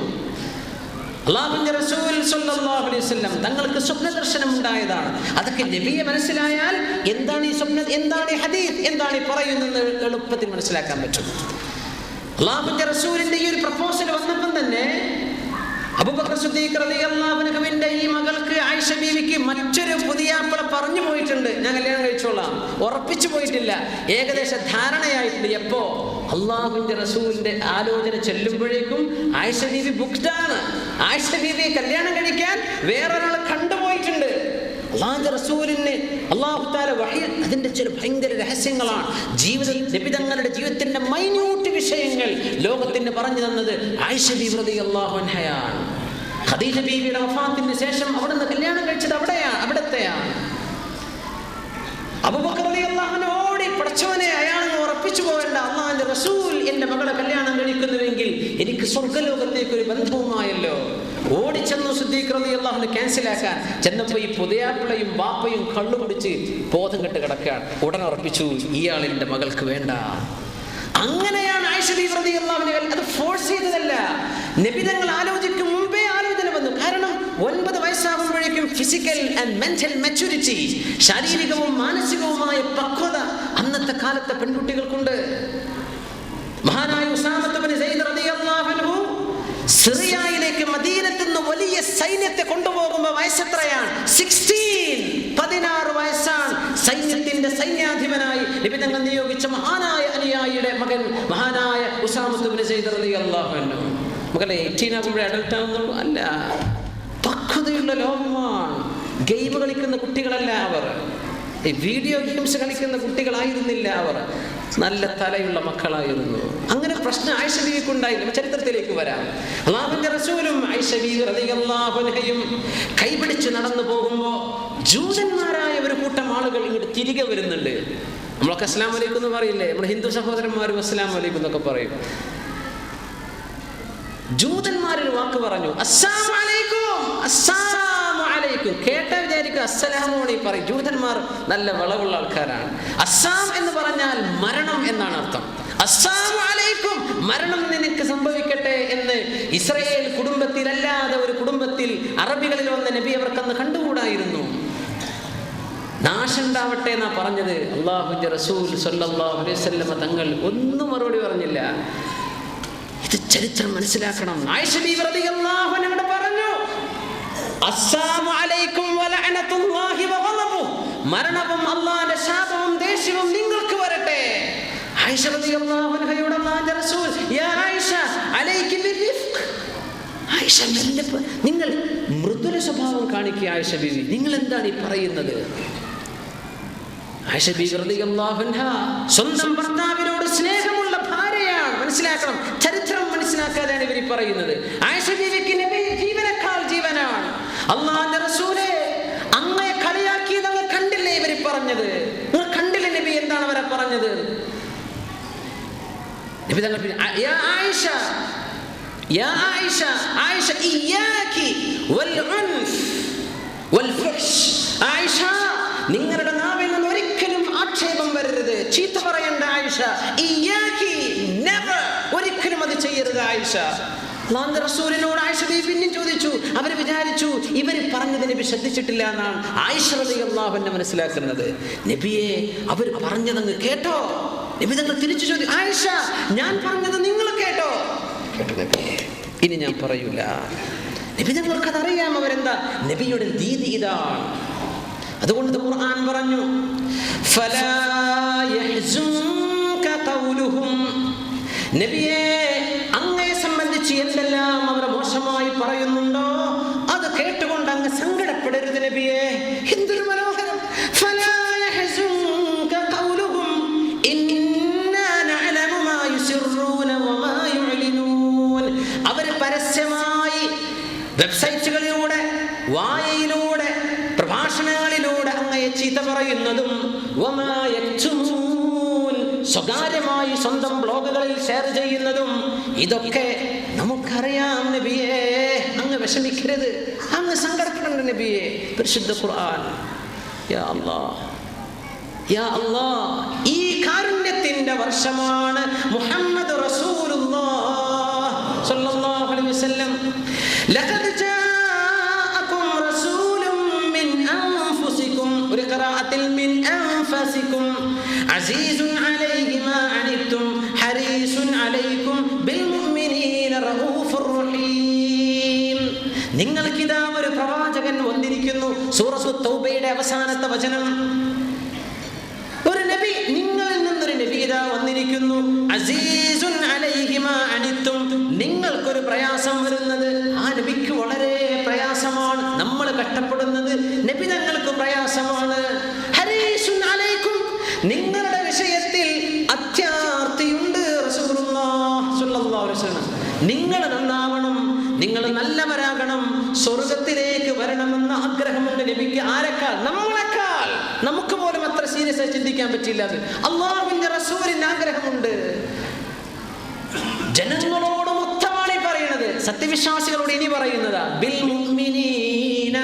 അല്ലാഹുവിന്റെ റസൂൽ സ്വല്ലല്ലാഹു അലൈഹി വസല്ലം തങ്ങൾക്ക് സ്വപ്ന ദർശനം ഉണ്ടായതാണ്. അതൊക്കെ നബിയെ മനസ്സിലായാൽ എന്താണ് ഈ സ്വപ്നം, എന്താണ് ഈ ഹദീസ്, എന്താണ് ഈ പറയുന്നത് എളുപ്പത്തിൽ മനസ്സിലാക്കാൻ പറ്റും. അല്ലാഹുവിന്റെ റസൂലിന്റെ ഈ ഒരു പ്രപ്പോസൽ വന്നപ്പോൾ തന്നെ അബൂബക്കർ സിദ്ദീഖ് റളിയല്ലാഹു അൻഹുവിന്റെ ഈ മകൾക്ക് ആയിഷ ബീവിക്ക് മറ്റൊരു പുതിയാപ്പിള പറഞ്ഞു പോയിട്ടുണ്ട്, ഞാൻ കല്യാണം കഴിച്ചോളാം. ഉറപ്പിച്ചു പോയിട്ടില്ല, ഏകദേശ ധാരണയായിട്ടുണ്ട്. എപ്പോ? അല്ലാഹുവിന്റെ റസൂലിന്റെ ആലോചന ചെല്ലുമ്പോഴേക്കും ആയിഷ ബീവി ബുക്ക്ഡാണ്. ആയിഷ ബീവിയെ കല്യാണം കഴിക്കാൻ വേറൊരാളെ കണ്ടുപോയിട്ടുണ്ട്. അല്ലാഹുവിന്റെ റസൂലിന് അല്ലാഹു തആല വഹി, അതിന്റെ ചില ഭയങ്കര രഹസ്യങ്ങളാണ്. നബി തങ്ങളുടെ ജീവിതത്തിന്റെ മൈന്യൂട്ട് വിഷയങ്ങൾ ലോകത്തിന് പറഞ്ഞു തന്നത് ആയിഷ ബീവി റളിയല്ലാഹു അൻഹയാണ്. ഖദീജ ബീവിയുടെ വഫാത്തിന് ശേഷം അവിടുന്ന് കല്യാണം കഴിച്ചത് അവിടത്തെയാണ്. അബൂബക്കർ റളിയല്ലാഹു അൻഹു ഓടി, പടച്ചവനെ അയാളെ ഉറപ്പിച്ചു പോകേണ്ട, അല്ലാഹുവിന്റെ റസൂൽ എന്റെ മകളെ കല്യാണം കഴിക്കുന്നുവെങ്കിൽ എനിക്ക് സ്വർഗ്ഗലോകത്തേക്ക് ഒരു ബന്ധവുമായല്ലോ. ഓടിച്ചെന്നു സിദ്ദീഖ് റളിയല്ലാഹു അൻഹു ക്യാൻസലാക്കാൻ ചെന്നപ്പോ ഈ പുതിയാപ്പിളയും ബാപ്പയും കള്ളു കുടിച്ച് ബോധം കെട്ട് കിടക്കുകയാണ്. ഉടനെ ഉറപ്പിച്ചു, ഇയാൾ എന്റെ മകൾക്ക് വേണ്ട. അങ്ങനെയാണ് ആയിഷ ബീവി റളിയല്ലാഹു അൻഹ. അത് ഫോഴ്സ് ചെയ്തതല്ല. നബി തങ്ങൾ ആലോചിക്കും മുമ്പേ ആലോചന വന്നു. കാരണം 9 വയസ്സാകുമ്പോഴേക്കും ഫിസിക്കൽ ആൻഡ് മെന്റൽ മെച്യൂരിറ്റി, ശാരീരികവും മാനസികവുമായ പക്വത അന്നത്തെ കാലത്തെ പെൺകുട്ടികൾക്കുണ്ട്. മഹാനായ ഉസാമത്ത് ഇബ്നു സൈദ് റളിയല്ലാഹു അൻഹു സിറിയയിലേക്ക് മദീനത്തിൽ നിന്ന് വലിയ സൈന്യത്തെ കൊണ്ടുപോകുമ്പോൾ വയസ്സെത്രയാണ്? 16 വയസ്സാണ്. സൈന്യത്തിന്റെ സൈന്യാധിപനായി നബി തങ്ങൾ നിയോഗിച്ച മഹാനായ അനുയായിയുടെ മകൻ മഹാനായ ഉസാമത്ത് ഇബ്നു സൈദ് റളിയല്ലാഹു അൻഹു. മകളെ 18 ആകുമ്പോഴേ അഡൽട്ട് ആവുന്നുള്ളൂ? അല്ല, പക്വതയുള്ള ലോകമാണ്. ഗെയിം കളിക്കുന്ന കുട്ടികളല്ല അവർ, വീഡിയോ ഗെയിംസ് കളിക്കുന്ന കുട്ടികളായിരുന്നില്ല അവർ. നല്ല തലയുള്ള മക്കളായിരുന്നു. അങ്ങനെ പ്രശ്നം ആയിഷ ബീവിക്ക് ഉണ്ടായില്ല. ചരിത്രത്തിലേക്ക് വരാം. അല്ലാഹുവിന്റെ റസൂലും ആയിഷ ബീവി റളിയല്ലാഹു അൻഹയും കൈപിടിച്ച് നടന്നു പോകുമ്പോൾ ജൂതന്മാരായ ഒരു കൂട്ടം ആളുകൾ ഇങ്ങോട്ട് തിരികെ വരുന്നുണ്ട്. നമ്മളൊക്കെ അസ്സലാമു അലൈക്കും എന്ന് പറയില്ലേ? നമ്മുടെ ഹിന്ദു സഹോദരന്മാരും അസ്സലാമു അലൈക്കും എന്നൊക്കെ പറയും. ജൂതന്മാരൊരു വാക്ക് പറഞ്ഞു, അസ്സലാമു അലൈക്കും, അസ്സലാമു അലൈക്കും. അലൈക്കും കേട്ടാ വിചാരിക്കും അസ്സലാമു അലൈക്കും പറയും. ജൂതന്മാർ നല്ല വളവുള്ള ആൾക്കാരാണ്. അസ്സാം എന്ന് പറഞ്ഞാൽ മരണം എന്നാണ് അർത്ഥം. അസ്സലാമു അലൈക്കും, മരണം നിനക്ക് സംഭവിക്കട്ടെ എന്ന് ഇസ്രായേൽ കുടുംബത്തിൽ അല്ലാതെ ഒരു കുടുംബത്തിൽ അറബികളിൽ വന്ന നബി അവർക്കന്ന് കണ്ടുകൂടായിരുന്നു. നാശുണ്ടാവട്ടെ എന്നാ പറഞ്ഞത്. അല്ലാഹുവിന്റെ റസൂൽ സ്വല്ലല്ലാഹു അലൈഹി വസല്ലം തങ്ങൾ ഒന്നും മറുപടി പറഞ്ഞില്ല. ഇത് ചരിത്രം മനസ്സിലാക്കണം. ആയിഷ ബീവി റളിയല്ലാഹു അൻഹ പറഞ്ഞു, അസ്സലാമു അലൈക്കും വലഅനതുല്ലാഹി വഗളബു, മരണവും അല്ലാഹുവിന്റെ ശാപവും ദേഷ്യവും നിങ്ങൾക്ക് വരട്ടെ. ആയിഷ റളിയല്ലാഹു അൻഹയോട് അല്ലാഹുവിന്റെ റസൂൽ, യാ ആയിഷ അലൈകി ബിർരിഫ്ഖ്, ആയിഷ നിങ്ങൾ മൃദുല സ്വഭാവം കാണിക്കുക. ആയിഷ ബീവി, നിങ്ങൾ എന്താണ് ഈ പറയുന്നത്? ആയിഷ ബീവി റളിയല്ലാഹു അൻഹ സ്വന്തം ഭർത്താവിനോട് സ്നേഹമുള്ള ഭാര്യയാണ്. മനസ്സിലാക്കണം, ചരിത്രം മനസ്സിലാക്കാതെയാണ് ഇവർ പറയുന്നത്. ആയിഷ ബീവിക്ക് നബി ജീവനേക്കാൾ ജീവനാണ്. അല്ലാഹുവിന്റെ റസൂലേ, അങ്ങയെ കളിയാക്കിയത് അങ്ങ് കണ്ടില്ലേ ഇവർ പറഞ്ഞത്? നിങ്ങൾ കണ്ടില്ലേ നബി എന്താണ് അവരെ പറഞ്ഞത്? നബി തങ്ങൾ യാ ആയിഷ, യാ ആയിഷ, ആയിഷ ഇയ്യാകി വൽ ഉൻഫ് വൽ ഫഹ്ഷ്, ആയിഷ നിങ്ങളുടെ നാവിൽ നിന്ന് ഒരിക്കലും ആക്ഷേപം വരരുത്, ചീത്ത പറയണ്ട ആയിഷ. ഇയ്യാകി, നെവർ, ഒരിക്കലും അത് ചെയ്യരുത് ആയിഷ. അല്ലാഹുവിന്റെ റസൂലിനോട് ആയിഷ ബീവി പിന്നെയും ചോദിച്ചു. അവർ വിചാരിച്ചു ഇവർ പറഞ്ഞത് നബി ശ്രദ്ധിച്ചിട്ടില്ല എന്നാണ് ആയിഷ റളിയല്ലാഹു അൻഹ മനസ്സിലാക്കുന്നത്. നബിയെ, അവർ പറഞ്ഞതങ്ങ് കേട്ടോ? നബി തങ്ങൾ തിരിച്ചു ചോദിച്ചു, ആയിഷ ഞാൻ പറഞ്ഞത് നിങ്ങൾ കേട്ടോ? ഇനി ഞാൻ പറയൂല. നബി ഞങ്ങൾക്കതറിയാം അവരെന്താ. നബിയുടെ രീതി ഇതാണ്. അതുകൊണ്ട് ഖുർആൻ പറഞ്ഞു, ഫലാ യഹ്സുൻക ഖൗലുഹും, നബിയെ അങ്ങയെ സംബന്ധിച്ച് എന്തെല്ലാം അവർ മോശമായി പറയുന്നുണ്ടോ അത് കേട്ടുകൊണ്ട് അങ്ങ് സങ്കടപ്പെടരുത് നബിയെ. എന്തൊരു മനോഹരം. ഫലാ യഹ്സുൻക ഖൗലുഹും ഇന്നാ നഅലമു മാ യുസിറൂന വമാ യുഅ്ലിനൂൻ. അവർ പരസ്യമായി വെബ്സൈറ്റുകളിലൂടെ, വായയിലൂടെ, പ്രഭാഷണങ്ങളിലൂടെ അങ്ങയെ ചീത്ത പറയുന്നതും വമാ യക്തുമൂൻ, സ്വകാര്യമായി സ്വന്തം ബ്ലോഗുകളിൽ ഷെയർ ചെയ്യുന്നതും, ഇതൊക്കെ നമുക്കറിയാം നബിയെ. അങ്ങ് വിഷമിക്കരുത്, അങ്ങ് സങ്കടപ്പെടേണ്ട നബിയെ. പരിശുദ്ധ ഖുർആൻ. യാ അല്ലാഹ്, യാ അല്ലാഹ്, ഈ കാരുണ്യത്തിന്റെ വർഷമാണ് മുഹമ്മദ് റസൂലുള്ളാഹ് സ്വല്ലല്ലാഹു അലൈഹി വസല്ലം. ലഖദ് ജാഅകും റസൂലും മിൻ അൻഫുസികും, ഒരു ഖിറാഅത്തിൽ മിൻ അൻഫസികും, അസീസുൻ അലൈഹി മാ അനിത്തും ഹരീസുൻ അലൈക്കും ബിൽ മുഅ്മിനീന റഊഫുർ റഹീം. നിങ്ങൾക്കിതാ ഒരു പ്രവാചകൻ വന്നിരിക്കുന്നു. സൂറത്തു തൗബയുടെ അവസാനത്തെ വചനം. ഒരു നബി, നിങ്ങളിൽ നിന്നൊരു നബി ഇതാ വന്നിരിക്കുന്നു. അസീസുൻ അലൈഹി മാ അനിത്തും, നിങ്ങൾക്കൊരു പ്രയാസം വരുന്നത് ആ നബിക്ക് വളരെ പ്രയാസമാണ്. നമ്മൾ കഷ്ടപ്പെടുന്നത് നബി ഞങ്ങൾക്ക് പ്രയാസമാണ്. ഹരീസുൻ അലൈക്കും, നിങ്ങളുടെ വിഷയത്തിൽ അത്യാർത്തിയുണ്ട് റസൂലുള്ളാഹി സ്വല്ലല്ലാഹു അലൈഹി വസല്ലം. നിങ്ങൾ നന്നാവണം, നിങ്ങൾ നല്ലവരാകണം, സ്വർഗത്തിലേക്ക് വരണമെന്ന ആഗ്രഹമുണ്ട് നബിക്ക്. ആരെക്കാൾ? നമ്മളെക്കാൾ. നമുക്ക് പോലും അത്ര സീരിയസ് ആയി ചിന്തിക്കാൻ പറ്റില്ല. അത് അല്ലാഹുവിന്റെ റസൂലിന് ആഗ്രഹമുണ്ട്. ജനങ്ങളോട് മൊത്തമാണ് ഈ പറയുന്നത്. സത്യവിശ്വാസികളോട് ഇനി പറയുന്നതാ, ബിൽ മുഅ്മിനീന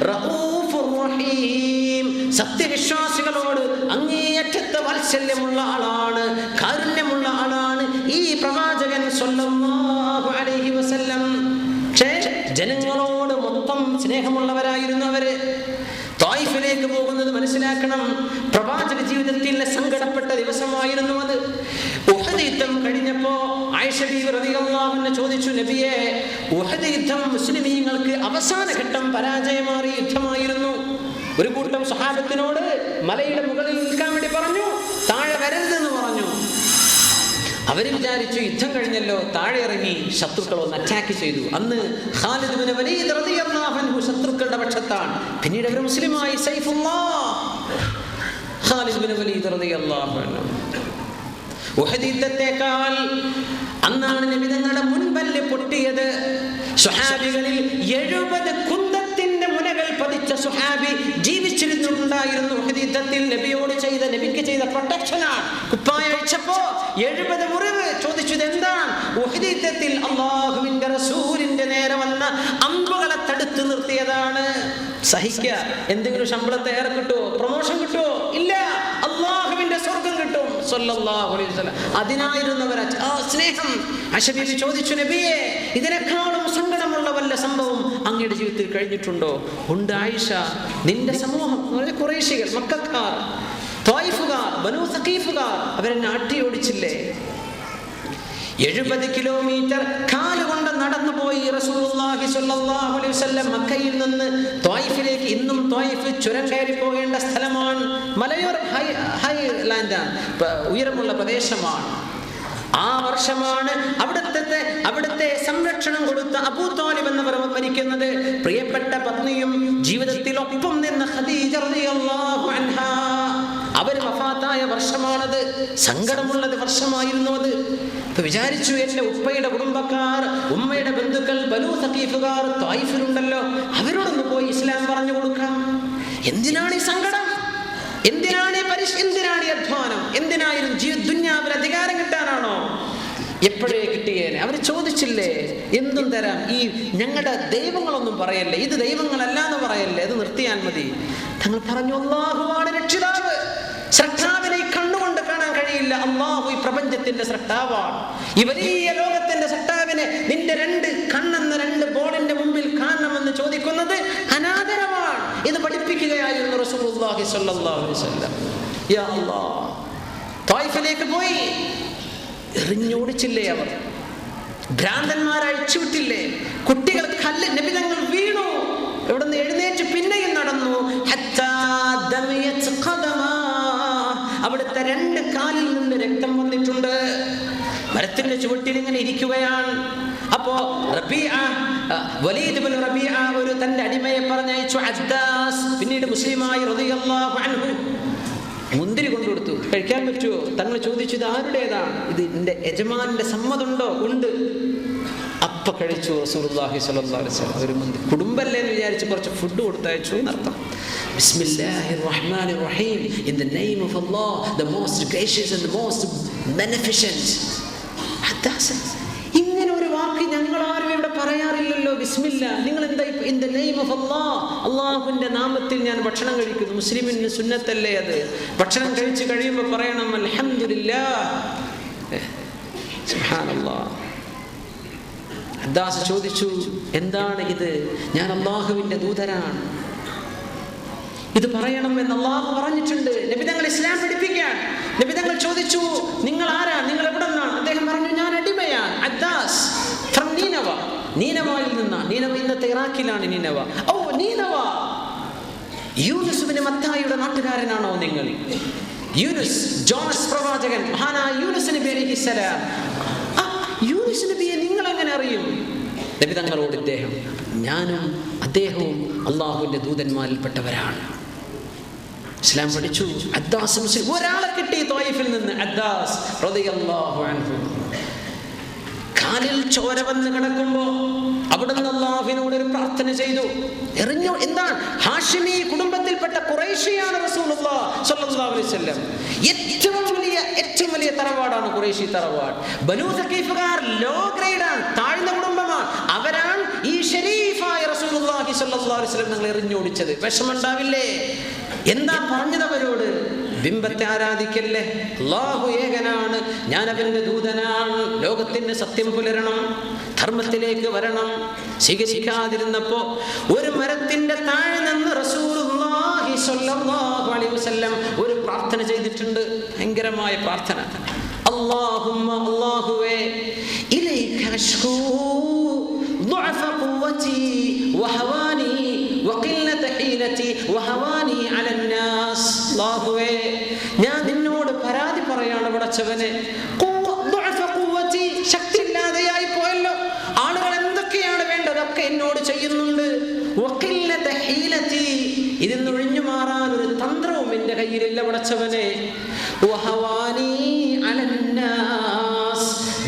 റഊഫുർ റഹീം. സത്യവിശ്വാസികളോട് അങ്ങേയറ്റത്തെ വാത്സല്യമുള്ള ആളാണ്, കാരുണ്യമുള്ള ആളാണ് ഈ പ്രവാചകൻ സ്വല്ലല്ലാഹു അലൈഹി വസല്ലം. ജനങ്ങളോട് മൊത്തം സ്നേഹമുള്ളവരായിരുന്നു അവര്. ത്വായിഫിലേക്ക് പോകുന്നത് മനസ്സിലാക്കണം. പ്രവാചക ജീവിതത്തിൽ സങ്കടപ്പെട്ട ദിവസമായിരുന്നു അത്. ഉഹദ് യുദ്ധം കഴിഞ്ഞപ്പോ ആയിഷ ബീവി റളിയല്ലാഹു അൻഹ ചോദിച്ചു, നബിയെ, ഉഹദ് യുദ്ധം മുസ്ലിമീങ്ങൾക്ക് അവസാന ഘട്ടം പരാജയമാറിയ യുദ്ധമായിരുന്നു. ഒരു കൂട്ടം സ്വഹാബത്തിനോട് മലയുടെ മുകളിൽ നിൽക്കാൻ വേണ്ടി പറഞ്ഞു, താഴെ വരരുതെന്ന് പറഞ്ഞു. അവർ വിചാരിച്ചു യുദ്ധം കഴിഞ്ഞല്ലോ, താഴെ ഇറങ്ങി ശത്രുക്കൾ ഒന്ന് അറ്റാക്ക് ചെയ്തു. അന്ന് ഖാലിദ് ഇബ്നു വലീദ് റളിയല്ലാഹു അൻഹു ശത്രുക്കളുടെ പക്ഷത്താണ്. പിന്നീട് അവർ മുസ്ലിമായി. സൈഫുല്ലാഹ് ഖാലിദ് ഇബ്നു വലീദ് റളിയല്ലാഹു അൻഹു. ഉഹദ് യുദ്ധത്തെക്കാൾ അന്നാണ് നബി തങ്ങളുടെ മുൻപല്ല് പൊട്ടിയത്. സ്വഹാബികളിൽ 70 കുന്തത്തിന്റെ മുനകൾ പതിച്ച സ്വഹാബി ജീവിച്ചിരുന്നുണ്ടായിരുന്നു. ഉഹദ് യുദ്ധത്തിൽ നബിയോട് ചെയ്ത, നബിക്ക് ചെയ്ത പ്രൊട്ടക്ഷനാണ്. കുപ്പായ ചോദിച്ചപ്പോ 70 മുറിവ്. ചോദിച്ചു ഇതെന്താണ്? ഉഹദ് യുദ്ധത്തിൽ അല്ലാഹുവിന്റെ റസൂലിന്റെ നേരെ വന്ന അമ്പുകളെ തടുത്തു നിർത്തിയതാണ്. സഹിക്കുക. എന്തെങ്കിലും ശമ്പളത്തെ ഏറെ കിട്ടുമോ? പ്രൊമോഷൻ കിട്ടുമോ? ഇല്ല. അല്ലാഹുവിന്റെ സ്വർഗം കിട്ടും. സ്വല്ലല്ലാഹു അലൈഹി വസല്ലം അതിനായിരുന്നവരാ സ്നേഹം. അശബീബി ചോദിച്ചു നബിയെ, ഇതിനേക്കാളും സങ്കടമുള്ള വല്ല സംഭവം അങ്ങയുടെ ജീവിതത്തിൽ കഴിഞ്ഞിട്ടുണ്ടോ? ഉണ്ട് ആയിഷ. നിന്റെ സമൂഹം ഖുറൈശികൾ, മക്കക്കാർ, ത്വായിഫുകാർ, ബനൂ സഖീഫുകാർ അവരെന്നെ അട്ടിയോടിച്ചില്ലേ? 70 കിലോമീറ്റർ കാലുകൊണ്ട് നടന്നുപോയി റസൂലുള്ളാഹി സ്വല്ലല്ലാഹു അലൈഹി വസല്ലം മക്കയിൽ നിന്ന് ത്വായിഫിലേക്ക്. ഇന്നും ത്വായിഫ് ചുരം കയറി പോകേണ്ട സ്ഥലമാണ്. മലയോര ഹൈ ലാൻഡാണ്, ഉയരമുള്ള പ്രദേശമാണ്. ആ വർഷമാണ് അവിടുത്തെ സംരക്ഷണം കൊടുത്ത അബൂ ത്വാലിബ് എന്നവർ മരിക്കുന്നത്. പ്രിയപ്പെട്ട പത്നിയും ജീവിതത്തിൽ ഒപ്പം നിന്ന ഖദീജ റളിയല്ലാഹു അൻഹാ അവർ വഫാത്തായ വർഷമാണത്. സങ്കടമുള്ളത് വർഷമായിരുന്നു അത്. ഇപ്പൊ വിചാരിച്ചു, എന്റെ ഉപ്പയുടെ കുടുംബക്കാർ, ഉമ്മയുടെ ബന്ധുക്കൾ, ബനൂ സഖീഫുകാർ ത്വായിഫിലുണ്ടല്ലോ, അവരോടൊന്ന് പോയി ഇസ്ലാം പറഞ്ഞു കൊടുക്കാം. എന്തിനാണ് ഈ സങ്കടം? എന്തിനാണ് ഈ അധ്വാനം? എന്തിനായിരുന്നു? ദുനിയാവിൽ അധികാരം കിട്ടാനാണോ? എപ്പോഴേ കിട്ടിയേനെ. അവർ ചോദിച്ചില്ലേ എന്തും തരാം, ഈ ഞങ്ങളുടെ ദൈവങ്ങളൊന്നും പറയല്ലേ, ഇത് ദൈവങ്ങളല്ല എന്ന് പറയല്ലേ, അത് നിർത്തിയാൽ മതി. തങ്ങൾ പറഞ്ഞു അല്ലാഹുവാണ് രക്ഷിതാവ്. സ്രഷ്ടാവിനെ കണ്ണുകൊണ്ട് കാണാൻ കഴിയില്ല. അല്ലാഹു ഈ പ്രപഞ്ചത്തിന്റെ സ്രഷ്ടാവാണ്. ഈ വലിയ ലോകത്തിന്റെ സ്രഷ്ടാവിനെ നിന്റെ 2 കണ്ണെന്ന 2 ബോളിന്റെ മുമ്പിൽ കാണണമെന്ന് ചോദിക്കുന്നത് അനാദരവാണ്. ഇത് പഠിപ്പിക്കുകയായിരുന്നു റസൂലുള്ളാഹി സ്വല്ലല്ലാഹു അലൈഹി വസല്ലം. യാ അല്ലാഹ്, ത്വായിഫിലേക്ക് പോയി. എറിഞ്ഞോടിച്ചില്ലേ അവർ? ഭ്രാന്തന്മാരെ അഴിച്ചുവിട്ടില്ലേ? കുട്ടികൾ കല്ല് നബി തങ്ങൾ വീണു. എവിടുന്ന് എഴുന്നേറ്റ് പിന്നെയും നടന്നു. അവിടുത്തെ 2 കാലിൽ നിന്ന് രക്തം വന്നിട്ടുണ്ട്. മരത്തിന്റെ ചുവട്ടിൽ ഇങ്ങനെ ഇരിക്കുകയാണ്. അപ്പോ വലീദ് ഇബ്നു റബീഅ ഒരു തന്റെ അടിമയെ പറഞ്ഞയച്ചു, അദ്ദാസ്. പിന്നീട് മുസ്ലിമായി റളിയല്ലാഹു അൻഹു മുന്തിരി കൊണ്ടുകൊടുത്തു. കഴിക്കാൻ പറ്റുമോ? തങ്ങൾ ചോദിച്ചു ഇത് ആരുടേതാണ്? ഇത് എന്റെ യജമാന്റെ സമ്മതമുണ്ടോ? ഉണ്ട്. അപ്പ കഴിച്ചു റസൂലുള്ളാഹി സ്വല്ലല്ലാഹു അലൈഹി വസല്ലം. ഒരു മുന്തിരി കുടുംബല്ലേ എന്ന് വിചാരിച്ച് കുറച്ച് ഫുഡ് കൊടുത്തയച്ചു എന്നർത്ഥം. ബിസ്മില്ലാഹിർ റഹ്മാനിർ റഹീം, in the name of Allah, the most gracious and the most beneficent. ഇങ്ങനെ ഒരു വാക്ക് ഞങ്ങൾ ആരും ഇവിടെ പറയാറില്ലല്ലോ. ബിസ്മില്ല. നിങ്ങൾ എന്താ in the name of Allah, അല്ലാഹുവിന്റെ നാമത്തിൽ ഞാൻ ഭക്ഷണം കഴിക്കുന്നു. മുസ്ലിമിന് സുന്നത്തല്ലേ അത്? ഭക്ഷണം കഴിച്ച് കഴിയുമ്പോൾ പറയണം അൽഹംദുലില്ലാഹ്. സുബ്ഹാനല്ലാഹ്. അദ്ദാസ് ചോദിച്ചു എന്താണ് ഇത്? ഞാൻ അല്ലാഹുവിന്റെ ദൂതനാണ്, ഇത് പറയണമെന്ന് അല്ലാഹു പറഞ്ഞിട്ടുണ്ട്. നബി തങ്ങൾ ഇസ്ലാം പഠിപ്പിക്കാൻ. നബി തങ്ങൾ ചോദിച്ചു നിങ്ങൾ ആരാ? നിങ്ങൾ എവിടെ നിന്നാണ്? അദ്ദേഹം പറഞ്ഞു ഞാൻ അടിമയാണ്. അദ്ദാസ് ഫ്രം നീനവ. നീനവയിൽ നിന്നാണ്. നീനവ ഇന്നത്തെ ഇറാഖിലാണ് നീനവ. ഓ നീനവ. യൂനുസ് ഇബ്നു മത്തായിയുടെ നാട്ടുകാരനാണോ നിങ്ങൾ? യൂനുസ്, ജോണസ് പ്രവാചകൻ, മഹാനായ യൂനുസ് നബി അലൈഹിസ്സലാം. യൂനുസ് നബിയെ നിങ്ങൾ എങ്ങനെ അറിയും? നബി തങ്ങളോട് ഇദ്ദേഹം, ഞാനും അദ്ദേഹവും അല്ലാഹുവിന്റെ ദൂതന്മാരിൽപ്പെട്ടവരാണ്. ഇസ്ലാം പഠിച്ചു. അദ്ദാസ് മുസ്ലിം. ഒരാളെ കിട്ടി ത്വായിഫിൽ നിന്ന്, അദ്ദാസ് റളിയല്ലാഹു അൻഹു. കാലിൽ ചോര വന്ന് കിടക്കുമ്പോ അവിടുന്ന് അല്ലാഹുവിനോട് ഒരു പ്രാർത്ഥന ചെയ്തു. എറിഞ്ഞു. എന്താണ്? ഹാഷിമി കുടുംബത്തിൽപ്പെട്ട ഖുറൈശിയാണ് റസൂലുള്ളാഹി സ്വല്ലല്ലാഹു അലൈഹി വസല്ലം. ഏറ്റവും വലിയ തറവാടാണ് ഖുറൈശി തറവാട്. ബനൂ സഖീഫുകാർ ലോ ഗ്രേഡാണ്, താഴ്ന്ന കുടുംബമാണ്. അവരാണ് ഈ ഷരീഫായ റസൂലുള്ളാഹി സ്വല്ലല്ലാഹു അലൈഹി വസല്ലം ഞങ്ങൾ എറിഞ്ഞോടിച്ചത്. വിഷമമുണ്ടാവില്ലേ? എന്താ പറഞ്ഞത് അവരോട്? ബിംബത്തെ ആരാധിക്കല്ലേ, അല്ലാഹു ഏകനാണ്, ഞാൻ അവന്റെ ദൂതനാണ്, ലോകത്തിന് സത്യം പുലരണം, ധർമ്മത്തിലേക്ക് വരണം. സ്വീകരിക്കാതിരുന്നപ്പോ ഒരു മരത്തിന്റെ താഴെ നിന്ന് റസൂലുള്ളാഹി സ്വല്ലല്ലാഹു അലൈഹി വസല്ലം ഒരു പ്രാർത്ഥന ചെയ്തിട്ടുണ്ട്. ഭയങ്കരമായ പ്രാർത്ഥന. അല്ലാഹുമ്മ, അല്ലാഹുവേ, ഇലൈക അശ്കൂ ضعف قوتي وهواني وقلة حيلتي وهواني على الناس. അല്ലാഹുവേ, ഞാൻ നിന്നോട് പരാതി പറയാണ് പടച്ചവനെ. ശക്തിയില്ലാതെയായി പോയല്ലോ. ആളുകൾ എന്തൊക്കെയാണ് വേണ്ടതൊക്കെ എന്നോട് ചെയ്യുന്നുണ്ട്. ഇതിൽ നിന്ന് ഒഴിഞ്ഞു മാറാൻ ഒരു തന്ത്രവും എന്റെ കയ്യിലില്ല പടച്ചവനെ.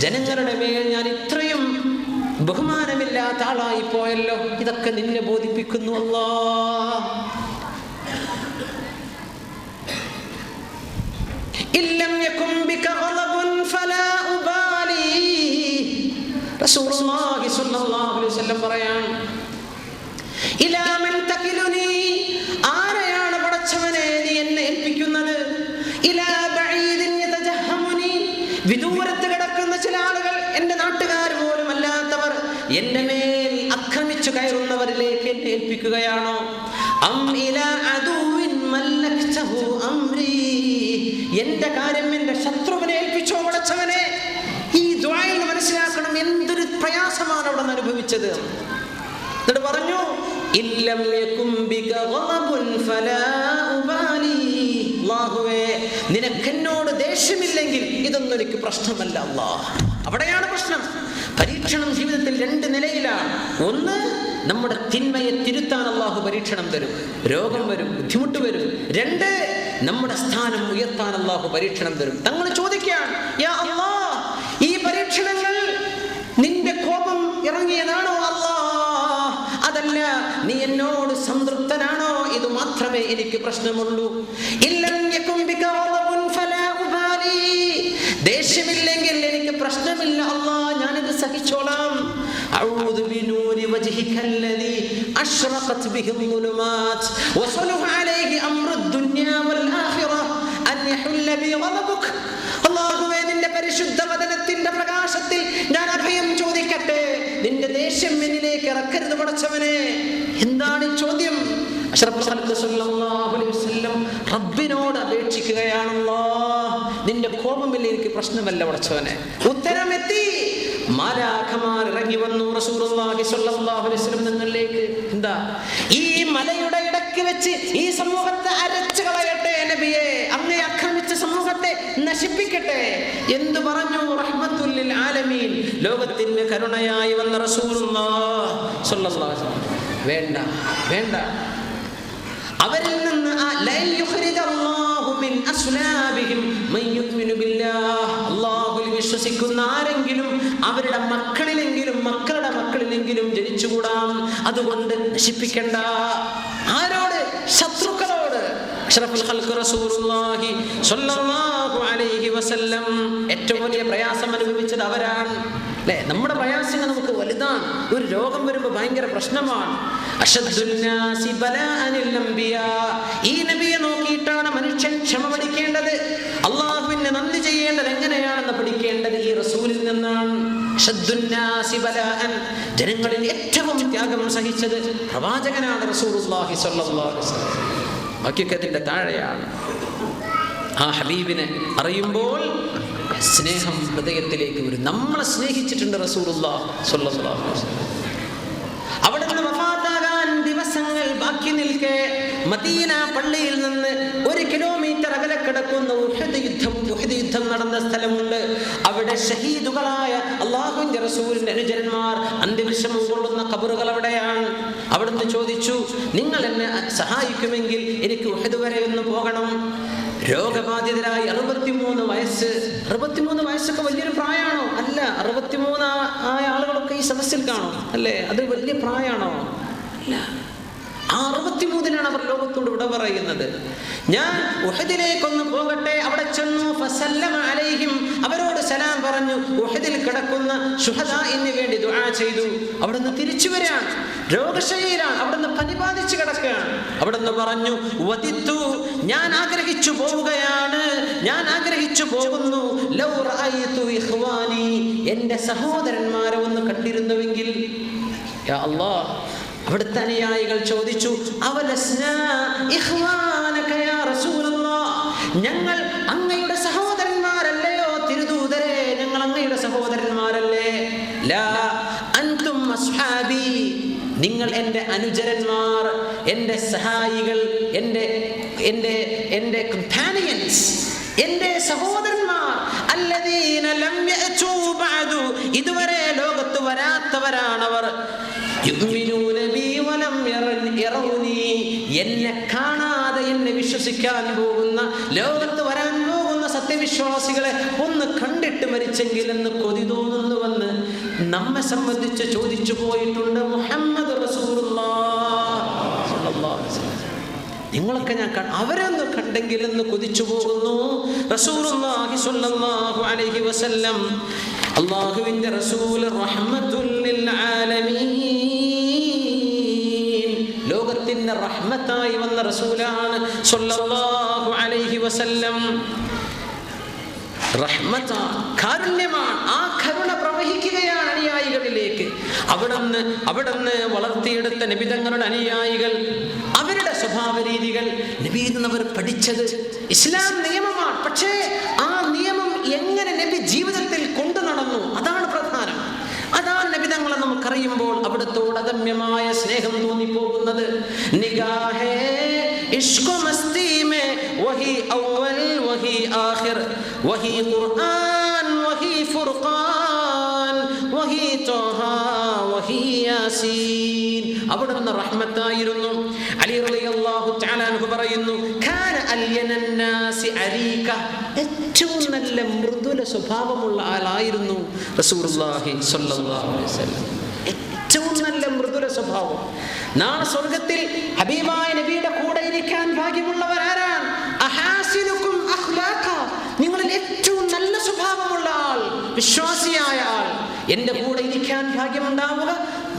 ജനങ്ങളുടെ മേൽ ഞാൻ ഇത്രയും ബഹുമാനമില്ലാത്ത ആളായി പോയല്ലോ. ഇതൊക്കെ നിന്നെ ബോധിപ്പിക്കുന്നു അല്ലാഹ്. ഇല്ലം യകും ബിക റസൂലുള്ളാഹി സ്വല്ലല്ലാഹു അലൈഹി വസല്ലം പറയാൻ, ഇലാ മൻ തകിലുനി, ആരെയാണ് പടച്ചവനെ നീ എന്നെ ഏൽപ്പിക്കുന്നത്? ഇലാ ബഈദിൻ യതജഹമുനി, വിദൂരത്ത് കിടക്കുന്ന ചില ആളുകൾ, എന്റെ നാട്ടുകാർ പോലും അല്ലാത്തവർ എന്റെ മേൽ ആക്രമിച്ചു കയറുന്നവരിലേക്ക് എന്നെ ഏൽപ്പിക്കുകയാണോ? അം ഇലാ അദുവിൻ മല്ലക്തഹു അംരി, എന്റെ കാര്യം എന്റെ ശത്രുവിനെ ഏൽപ്പിച്ചോ പടച്ചവനെ? ഈ ദുആയിൽ മനസ്സിലാക്കണം എന്തൊരു പ്രയാസമാണ് അവിടെ നിന്ന് അനുഭവിച്ചത്. എന്നിട്ട് പറഞ്ഞു, ഇല്ലം യകും ബിക ഗളബുൻ ഫലാ ഉബാലി, അല്ലാഹുവേ നിനക്കെന്നോട് ദേഷ്യമില്ലെങ്കിൽ ഇതൊന്നും എനിക്ക് പ്രശ്നമല്ല അല്ലാഹ്. അവിടെയാണ് പ്രശ്നം. പരീക്ഷണം ജീവിതത്തിൽ രണ്ട് നിലയിലാണ്. ഒന്ന്, നമ്മുടെ തിന്മയെ തിരുത്താൻ അല്ലാഹു പരീക്ഷണം തരും, രോഗം വരും, ബുദ്ധിമുട്ട് വരും. രണ്ട്, നമ്മുടെ സ്ഥാനം ഉയർത്താൻ അല്ലാഹു പരീക്ഷണം തരും. തങ്ങൾ ചോദിക്കാൻ, യാ അല്ലാഹ്, ഈ പരീക്ഷണങ്ങൾ നിന്റെ കോപം ഇറങ്ങിയതാണോ അല്ലാഹ്? അതല്ല, നീ എന്നോട് സംതൃപ്തനാണോ? ഇത് മാത്രമേ എനിക്ക് പ്രശ്നമുള്ളൂ. ഇല്ലം യകും ബിക ഗളബുൻ ഫലാ ഉബാലി, ദേഷ്യമില്ലെങ്കിൽ എനിക്ക് പ്രശ്നമില്ല അല്ലാഹ്, ഞാനിത് സഹിച്ചോളാം. അഊദു ബിനൂരി വജ്ഹികല്ലദീ അശ്റഖത് ബിഹി ളുലുമാത് വസലഹ അലൈഹി അംറുദ് ദുനിയാ വൽ ആഖിറ അൻ യഹുല്ല ബി ഗളബുക, അല്ലാഹുവേ നിന്റെ പരിശുദ്ധ വദനത്തിന്റെ പ്രകാശത്തിൽ ഞാൻ അഭയം ചോദിക്കട്ടെ, നിന്റെ ദേഷ്യം എന്നിലേക്ക് ഇറക്കരുത് പടച്ചവനെ. എന്താണ് ഈ ചോദ്യം? അഷ്റഫുൽ ഖൽഖ് സല്ലല്ലാഹു അലൈഹി വസല്ലം റബ്ബിനോട് അപേക്ഷിക്കുകയാണ്, അല്ലാഹ് നിന്റെ കോപമില്ല, എനിക്ക് പ്രശ്നമല്ല പടച്ചവനെ. ഉത്തരമെത്തി. മാലാഖമാർ ഇറങ്ങി വന്നു റസൂലുള്ളാഹി സ്വല്ലല്ലാഹു അലൈഹി വസല്ലം തങ്ങളിലേക്ക്. എന്താ? ഈ മലയുടെ ഇടയ്ക്ക് വെച്ച് ഈ സമൂഹത്തെ അരച്ചു കളയട്ടെ നബിയെ, അങ്ങേ ആക്രമിച്ച സമൂഹത്തെ നശിപ്പിക്കട്ടെ. എന്തു പറഞ്ഞു? റഹ്മത്തുൽ ലിൽ ആലമീൻ, ലോകത്തിന് കരുണയായി വന്ന റസൂലുള്ളാഹി സ്വല്ലല്ലാഹു അലൈഹി വസല്ലം. വേണ്ട, വേണ്ട. അവരിൽ നിന്ന് അല്ലാഹുവിൽ വിശ്വസിക്കുന്ന ആരെങ്കിലും അവരുടെ മക്കളിലെങ്കിലും മക്കളുടെ മക്കളിലെങ്കിലും ജനിച്ചുകൂടാം. അതുകൊണ്ട് നശിപ്പിക്കണ്ട. ആരോട്? ശത്രുക്കളോട്. അഷ്റഫുൽ ഖൽഖ് റസൂലുള്ളാഹി സ്വല്ലല്ലാഹു അലൈഹി വസല്ലം ഏറ്റവും വലിയ പ്രയാസം അനുഭവിച്ചത് അവരാണ്. അല്ലേ? നമ്മുടെ പ്രയാസങ്ങൾ നമുക്ക് വലുതാണ്. ഒരു രോഗം വരുമ്പോൾ ഭയങ്കര പ്രശ്നമാണ്. അശദ്ദുന്നാസി ബലാഅനിൽ അംബിയാ, ഈ നബിയെ നോക്കിയിട്ടാണ് മനുഷ്യൻ ക്ഷമ പഠിക്കേണ്ടത്. അല്ലാഹുവിനെ നന്ദി ചെയ്യേണ്ടത് എങ്ങനെയാണെന്ന് പഠിക്കേണ്ടത് ഈ റസൂലിൽ നിന്നാണ്. അശദ്ദുന്നാസി ബലാഅൻ, ജനങ്ങളിൽ ഏറ്റവും ത്യാഗം സഹിച്ചത് പ്രവാചകനാണ് റസൂലുള്ളാഹി സ്വല്ലല്ലാഹു അലൈഹി വസല്ലം. ബാക്കിയൊക്കെ അതിന്റെ താഴെയാണ്. ആ ഹബീബിനെ അറിയുമ്പോൾ സ്നേഹം ഹൃദയത്തിലേക്ക് വരും. നമ്മളെ സ്നേഹിച്ചിട്ടുണ്ട് റസൂലുള്ളാഹി സ്വല്ലല്ലാഹു അലൈഹി വസല്ലം. അവിടെ നിന്ന് വഫാത്താകാൻ ദിവസങ്ങൾ ബാക്കി നിൽക്കെ മദീന പള്ളിയിൽ നിന്ന് 1 കിലോമീറ്റർ അകലെ കിടക്കുന്ന ഉഹദ് യുദ്ധം നടന്ന സ്ഥലമുണ്ട്. അവിടെ ഷഹീദുകളായ അല്ലാഹുവിന്റെ റസൂലിന്റെ അനുചരന്മാർ അന്ത്യവിശ്രമം കൊള്ളുന്ന ഖബറുകൾ അവിടെയാണ്. അവിടുന്ന് ചോദിച്ചു, നിങ്ങൾ എന്നെ സഹായിക്കുമെങ്കിൽ എനിക്ക് ഉഹദ് വരെ ഒന്ന് പോകണം. രോഗബാധിതരായി 63 വയസ്സ്. 63 വയസ്സൊക്കെ വലിയൊരു പ്രായമാണോ? അല്ല. 63 ആയ ആളുകളൊക്കെ ഈ സദസ്സിൽ കാണും, അല്ലേ? അത് വലിയ പ്രായമാണോ? അല്ല. ആ 63-ലാണ് അവർ ലോകത്തോട് വിട പറയുന്നത്. ഞാൻ ഉഹദിലേക്കൊന്ന് പോകട്ടെ. അവിടെ ചെന്നു. ഫസല്ലമ അലൈഹിം, അവരോട് സലാം പറഞ്ഞു. ഉഹദിൽ കിടക്കുന്ന ശുഹദാഇന് വേണ്ടി ദുആ ചെയ്തു. അവിടുന്ന് തിരിച്ചു വരാൻ രോഗശൈലിയാണ്. അവിടുന്ന് പനി ബാധിച്ചു കിടക്കുകയാണ്. അവിടുന്ന് പറഞ്ഞു, വദിത്തു, ഞാൻ ആഗ്രഹിച്ചു പോവുകയാണ്, ഞാൻ ആഗ്രഹിച്ചു പോകുന്നു. ലൗ റഅയ്തു ഇഖ്വാനി, എന്റെ സഹോദരന്മാരെ ഒന്ന് കണ്ടിരുന്നുവെങ്കിൽ. യാ അല്ലാഹ്, അവിടുത്തെ അനുയായികൾ ചോദിച്ചു, അവലസ്നാ ഇഖ്വാനക യാ റസൂലല്ലാഹ്, ഞങ്ങൾ അങ്ങയുടെ സഹോദരന്മാരല്ലയോ തിരുദൂതരെ? ഞങ്ങൾ അങ്ങയുടെ സഹോദരന്മാരല്ലേ? ലാ അൻതും അസ്ഹാബി, നിങ്ങൾ എൻ്റെ അനുചരന്മാർ, എൻ്റെ സഹായികൾ, എൻ്റെ കമ്പാനിയൻസ്, എൻ്റെ സഹോദരന്മാർ. അല്ലദീന ലം യഅതു ബഅദു, ഇതുവരെ ലോകത്ത് വരാത്തവരാണവർ. യുഅ്മിനൂന ബി വലം യറൗനി, എന്നെ കാണാതെ എന്നെ വിശ്വസിക്കാൻ പോകുന്ന, ലോകത്ത് വരാൻ പോകുന്ന സത്യവിശ്വാസികളെ ഒന്ന് കണ്ടിട്ട് മരിച്ചെങ്കിൽ എന്ന് കൊതി തോന്നുന്നുവെന്ന് നമ്മെ സംബന്ധിച്ച് ചോദിച്ചു പോയിട്ടുണ്ട് മുഹമ്മദ് റസൂലുള്ളാഹി സ്വല്ലല്ലാഹു അലൈഹി വസല്ലം. നിങ്ങളൊക്കെ ഞാൻ അവരൊന്ന് കണ്ടെങ്കിൽ എന്ന് കൊതിച്ചു പോകുന്നു റസൂലുള്ളാഹി സ്വല്ലല്ലാഹു അലൈഹി വസല്ലം. അല്ലാഹുവിന്റെ റസൂൽ റഹ്മത്തുൽ ലിൽ ആലമീൻ, ലോകത്തിന്റെ റഹ്മത്തായി വന്ന റസൂലാണ് സ്വല്ലല്ലാഹു അലൈഹി വസല്ലം. റഹ്മത്താണ്, കാരുണ്യമാണ്. ആ കരുണ പ്രവഹിക്കുകയാണ് അനുയായികളിലേക്ക്. അവിടുന്ന് വളർത്തിയെടുത്ത നബി തങ്ങളുടെ അനുയായികൾ, അവരുടെ സ്വഭാവ രീതികൾ, നബിയിൽ നിന്ന് അവർ പഠിച്ചത് ഇസ്ലാം നിയമമാണ്. പക്ഷേ ആ നിയമം എങ്ങനെ നബി ജീവിതത്തിൽ കൊണ്ടു നടന്നു, അതാണ് പ്രധാനം. അതാണ് നബി തങ്ങളെ നമുക്കറിയുമ്പോൾ അവിടുത്തോട് അദമ്യമായ സ്നേഹം തോന്നിപ്പോകുന്നത്. നിഗാഹേ ഇഷ്ഖ് മസ്തി മേ വഹി അവൽ വഹി ആഖിർ വഹി ഖുർആൻ വഹി ഫുർഖാൻ വഹി ത്വഹാ വഹി യാസീൻ. അവിടുന്ന് റഹ്മത്തായിരുന്നു. അലി റളിയല്ലാഹു തആല അൻഹു പറയുന്നു, കാന അൽയനൻ നാസി അരീക, ഏറ്റവും നല്ല മൃദുല സ്വഭാവമുള്ള ആളായിരുന്നു റസൂലുള്ളാഹി സ്വല്ലല്ലാഹു അലൈഹി വസല്ലം. ഏറ്റവും നല്ല മൃദുല സ്വഭാവം. നാളെ സ്വർഗ്ഗത്തിൽ ഹബീബായ നബിയുടെ കൂടെ ഇരിക്കാൻ ഭാഗ്യമുള്ളവർ ആരാണ്? അഹാസിനുക്കും അഖ്ലാഖ, നിങ്ങളിൽ ഏറ്റവും നല്ല സ്വഭാവമുള്ള ആൾ, വിശ്വാസിയായ ആൾ. എന്റെ കൂടെ ഇരിക്കാൻ ഭാഗ്യമുണ്ടാവുക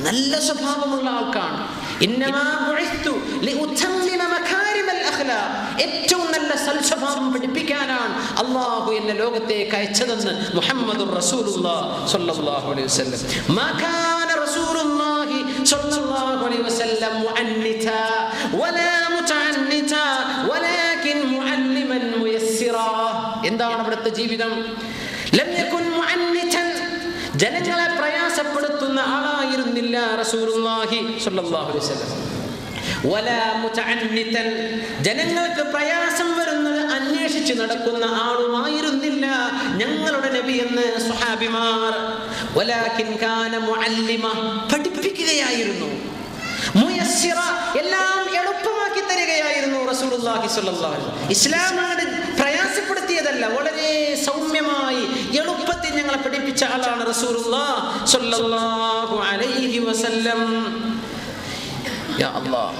നല്ല സ്വഭാവമുള്ള ആൾക്കാണ്. ഇന്നമാ ബുഇസ്തു ലിഉതമ്മിമ മകാരിമൽ അഖ്ലാഖ്, ഏറ്റവും നല്ല സൽസ്വഭാവം പഠിപ്പിക്കാനാണ് അല്ലാഹു എന്നെ ലോകത്തേക്ക് അയച്ചതെന്ന് മുഹമ്മദുർ റസൂലുള്ളാഹി സ്വല്ലല്ലാഹു അലൈഹി വസല്ലം. മാ കാന റസൂലുള്ളാഹി സ്വല്ലല്ലാഹു അലൈഹി വസല്ലം മുഅന്നിതാ വലാ മുതഅന്നിതാ വലാകിൻ മുഅല്ലിമൻ മുയസ്സിറാ. എന്താണ് അവിടുത്തെ ജീവിതം? ലം യകുൻ മുഅന്നിതൻ, ജനങ്ങളെ പ്രയാസപ്പെടുത്തുന്ന ആളായിരുന്നില്ല റസൂലുള്ളാഹി സ്വല്ലല്ലാഹു അലൈഹി വസല്ലം. വലാ മുതഅന്നിതൻ, ജനങ്ങൾക്ക് പ്രയാസം വരുന്നത് അന്വേഷിച്ച് നടക്കുന്ന ആളുമായിരുന്നില്ല ഞങ്ങളുടെ നബി എന്ന് സ്വഹാബിമാർ. വലാകിൻ കാന മുഅല്ലിമ, പഠിപ്പിക്കുകയായിരുന്നു. മുയസ്സിറ, എല്ലാം എളുപ്പമാക്കി തരികയായിരുന്നു റസൂലുള്ളാഹി സ്വല്ലല്ലാഹു അലൈഹി വസല്ലം. ഇസ്ലാമാണ് പ്രയാസപ്പെടുത്തിയതല്ല, വളരെ സൗമ്യമായി എളുപ്പത്തിൽ ഞങ്ങളെ പഠിപ്പിച്ച ആളാണ് റസൂലുള്ളാഹി സ്വല്ലല്ലാഹു അലൈഹി വസല്ലം. യാ അല്ലാഹ്,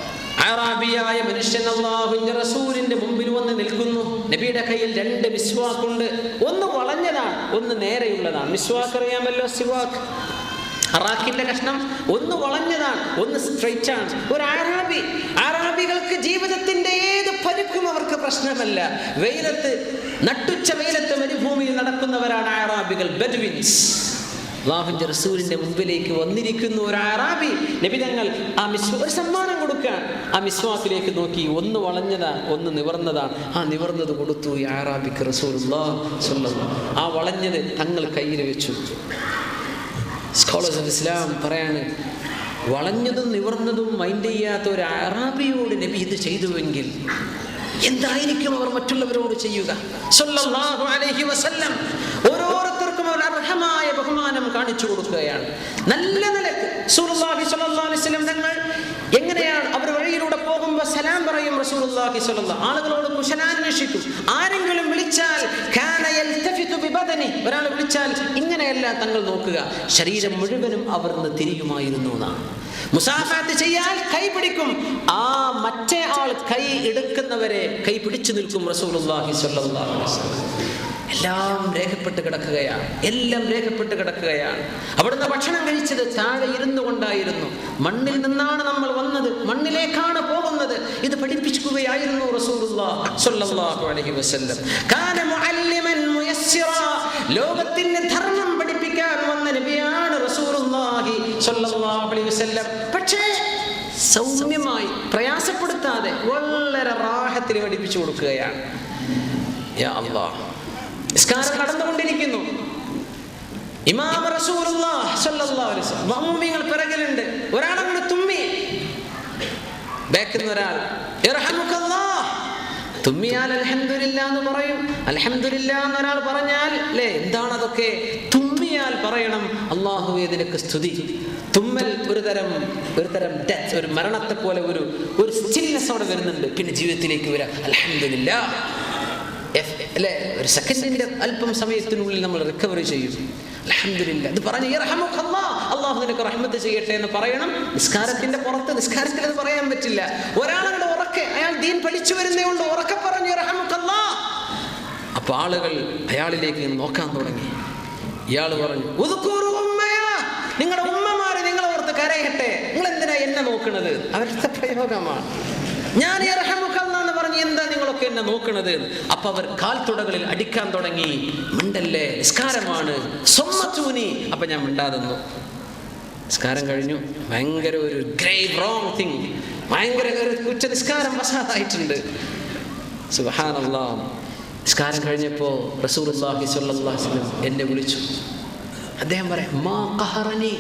അറാബിയായ മനുഷ്യൻ അല്ലാഹുവിന്റെ റസൂലിന്റെ മുമ്പിൽ വന്ന് നിൽക്കുന്നു. നബിയുടെ കയ്യിൽ രണ്ട് മിസ്വാക്കുണ്ട്. ഒന്ന് വളഞ്ഞതാണ്, ഒന്ന് നേരെയുള്ളതാണ്. മിസ്വാക്ക് അറിയാമല്ലോ, സിവാക്ക്, അറാഖിന്റെ കഷ്ണം. ഒന്ന് വളഞ്ഞതാണ്, ഒന്ന് സ്ട്രെയിറ്റ് ആണ്. ഒരു അറാബികൾക്ക് ജീവിതത്തിന്റെ ഏത് പരുക്കും അവർക്ക് പ്രശ്നമല്ല. വെയിലത്ത്, നട്ടുച്ച വെയിലത്ത് മരുഭൂമിയിൽ നടക്കുന്നവരാണ് അറാബികൾ, ബദ്വിൻസ്. അല്ലാഹുവിന്റെ റസൂലിന്റെ മുമ്പിലേക്ക് വന്നിരിക്കുന്നു ഒരു അറാബി. നബി തങ്ങൾ ഒരു സമ്മാനം കൊടുക്കാൻ ആ മിസ്വാക്കിലേക്ക് നോക്കി. ഒന്ന് വളഞ്ഞതാണ്, ഒന്ന് നിവർന്നതാണ്. ആ നിവർന്നത് കൊടുത്തു ഈ അറാബിക്ക് റസൂലുള്ളാഹി സ്വല്ലല്ലാഹു. ആ വളഞ്ഞത് തങ്ങൾ കയ്യിൽ വെച്ചു. സ്കോളേഴ്സ് ഓഫ് ഇസ്ലാം പറയാണ്, വളഞ്ഞതും നിവർന്നതും മൈൻഡ് ചെയ്യാത്ത ഒരു അറാബിയോട് നബി ഇത് ചെയ്തുവെങ്കിൽ എന്തായിരിക്കും അവർ മറ്റുള്ളവരോട് ചെയ്യുക? സ്വല്ലല്ലാഹു അലൈഹി വസല്ലം ഓരോരുത്തർക്കും അവർ അർഹമായ ബഹുമാനം കാണിച്ചു കൊടുക്കുകയാണ്. നല്ല നിലക്ക് റസൂലുള്ളാഹി സ്വല്ലല്ലാഹു അലൈഹി വസല്ലം തങ്ങൾ എങ്ങനെയാണ് അവർ വഴിയിലൂടെ പോകുമ്പോൾ സലാം പറയും റസൂലുള്ളാഹി സ്വല്ലല്ലാഹു. ആളുകളോട് കുശലാന്വേഷിക്കും. ആരെങ്കിലും വിളിച്ചാൽ കാന യൽതഫിതു ബിബദനി, ഒരാൾ വിളിച്ചാൽ ഇങ്ങനെയല്ല തങ്ങൾ നോക്കുക, ശരീരം മുഴുവനും അവർന്ന് തിരിയുമായിരുന്നു എന്നാണ്. മുസാഫാത്ത് ചെയ്യാൻ കൈ പിടിക്കും. ആ മറ്റേ ആൾ കൈ എടുക്കുന്നവരെ കൈ പിടിച്ചു നിൽക്കും റസൂലുള്ളാഹി സ്വല്ലല്ലാഹു അലൈഹി വസല്ലം. എല്ലാം രേഖപ്പെട്ട് കിടക്കുകയാണ്, എല്ലാം രേഖപ്പെട്ട് കിടക്കുകയാണ്. അവിടുന്ന് ഭക്ഷണം കഴിച്ചത് താഴെ ഇരുന്നു കൊണ്ടായിരുന്നു. മണ്ണിൽ നിന്നാണ് നമ്മൾ വന്നത്, മണ്ണിലേക്കാണ് പോകുന്നത്. ഇത് പഠിപ്പിക്കുകയായിരുന്നു റസൂലുള്ളാഹി സ്വല്ലല്ലാഹു അലൈഹി വസല്ലം. കാന മുഅല്ലിമൻ മുയസ്സിറാ, ലോകത്തിന് ധർമ്മം പഠിപ്പിക്കാൻ വന്ന നബിയാണ് റസൂലുള്ളാഹി സ്വല്ലല്ലാഹു അലൈഹി വസല്ലം. പക്ഷേ സൗമ്യമായി, പ്രയാസപ്പെടുത്താതെ വളരെ റാഹത്തിൽ പഠിപ്പിച്ചു കൊടുക്കുകയാണ്. യാ അല്ലാഹ്, നിസ്കാരം നടന്നുകൊണ്ടിരിക്കുന്നു. ഇമാം റസൂലുള്ളാഹി സ്വല്ലല്ലാഹു അലൈഹി വസല്ലം, മഅ്മൂമികൾ പിറകിലുണ്ട്. ഒരാളങ്ങനെ തുമ്മി, ബാക്കിൽ നിന്ന് ഒരാൾ ഇർഹമുക്കല്ലാഹ്, തുമ്മിയാൽ അൽഹംദുലില്ലാ എന്ന് പറയും. അൽഹംദുലില്ലാ എന്നൊരാൾ പറഞ്ഞാൽ അല്ലേ, എന്താണ് അതൊക്കെ? തുമ്മിയാൽ പറയണം അല്ലാഹുവേ നിനക്ക് സ്തുതി. തുമ്മൽ ഒരു തരം ഡെത്ത്, ഒരു മരണത്തെ പോലെ ഒരു സ്റ്റിൽനെസ് അവിടെ വരുന്നുണ്ട്. പിന്നെ ജീവിതത്തിലേക്ക് വരാം അൽഹംദുലില്ലാ അല്ലേ, ഒരു സെക്കൻഡിന്റെ അല്പം സമയത്തിനുള്ളിൽ നമ്മൾ റിക്കവറി ചെയ്യും. അൽഹംദുലില്ലാ ഇത് പറഞ്ഞ് യർഹമുക്കല്ലാഹ്, അല്ലാഹു നിനക്ക് റഹ്മത്ത് ചെയ്യട്ടെ എന്ന് പറയണം. നിസ്കാരത്തിന്റെ പുറത്ത്, നിസ്കാരത്തിൽ അത് പറയാൻ പറ്റില്ല. ഒരാളുടെ ഉറക്കെ, അയാൾ ദീൻ പഠിച്ചു വരുന്നേ കൊണ്ട് ഉറക്കെ പറഞ്ഞു യർഹമുക്കല്ലാഹ്. അപ്പൊ ആളുകൾ അയാളിലേക്ക് നോക്കാൻ തുടങ്ങി. ഇയാൾ പറഞ്ഞു, നിങ്ങളുടെ ഉമ്മമാര് നിങ്ങളെ ഓർത്ത് കരയട്ടെ, നിങ്ങൾ എന്തിനാ എന്നെ നോക്കണത്? അവരുടെ പ്രയോഗമാണ്. ഞാൻ എന്ന് പറഞ്ഞ് എന്താ നിങ്ങളൊക്കെ എന്നെ നോക്കണത്? അപ്പൊ അവർ കാൽത്തുടകളിൽ അടിക്കാൻ തുടങ്ങി. മിണ്ടല്ലേ, നിസ്കാരമാണ്. സൊമ്മത്തൂനി. അപ്പൊ ഞാൻ മിണ്ടാതെന്നു. നിസ്കാരം കഴിഞ്ഞു. ഭയങ്കര ഒരു ഗ്രേവ് റോങ് തിങ്, ഭയങ്കര ഒരു കുറ്റ നിസ്കാരം വശാതായിട്ടുണ്ട്. സുബ്ഹാനല്ലാഹ്. നിസ്കാരം കഴിഞ്ഞപ്പോ റസൂലുള്ളാഹി സ്വല്ലല്ലാഹു അലൈഹി വസല്ലം എന്നെ വിളിച്ചു. അദ്ദേഹം പറയാം, മാ ഖഹറനി,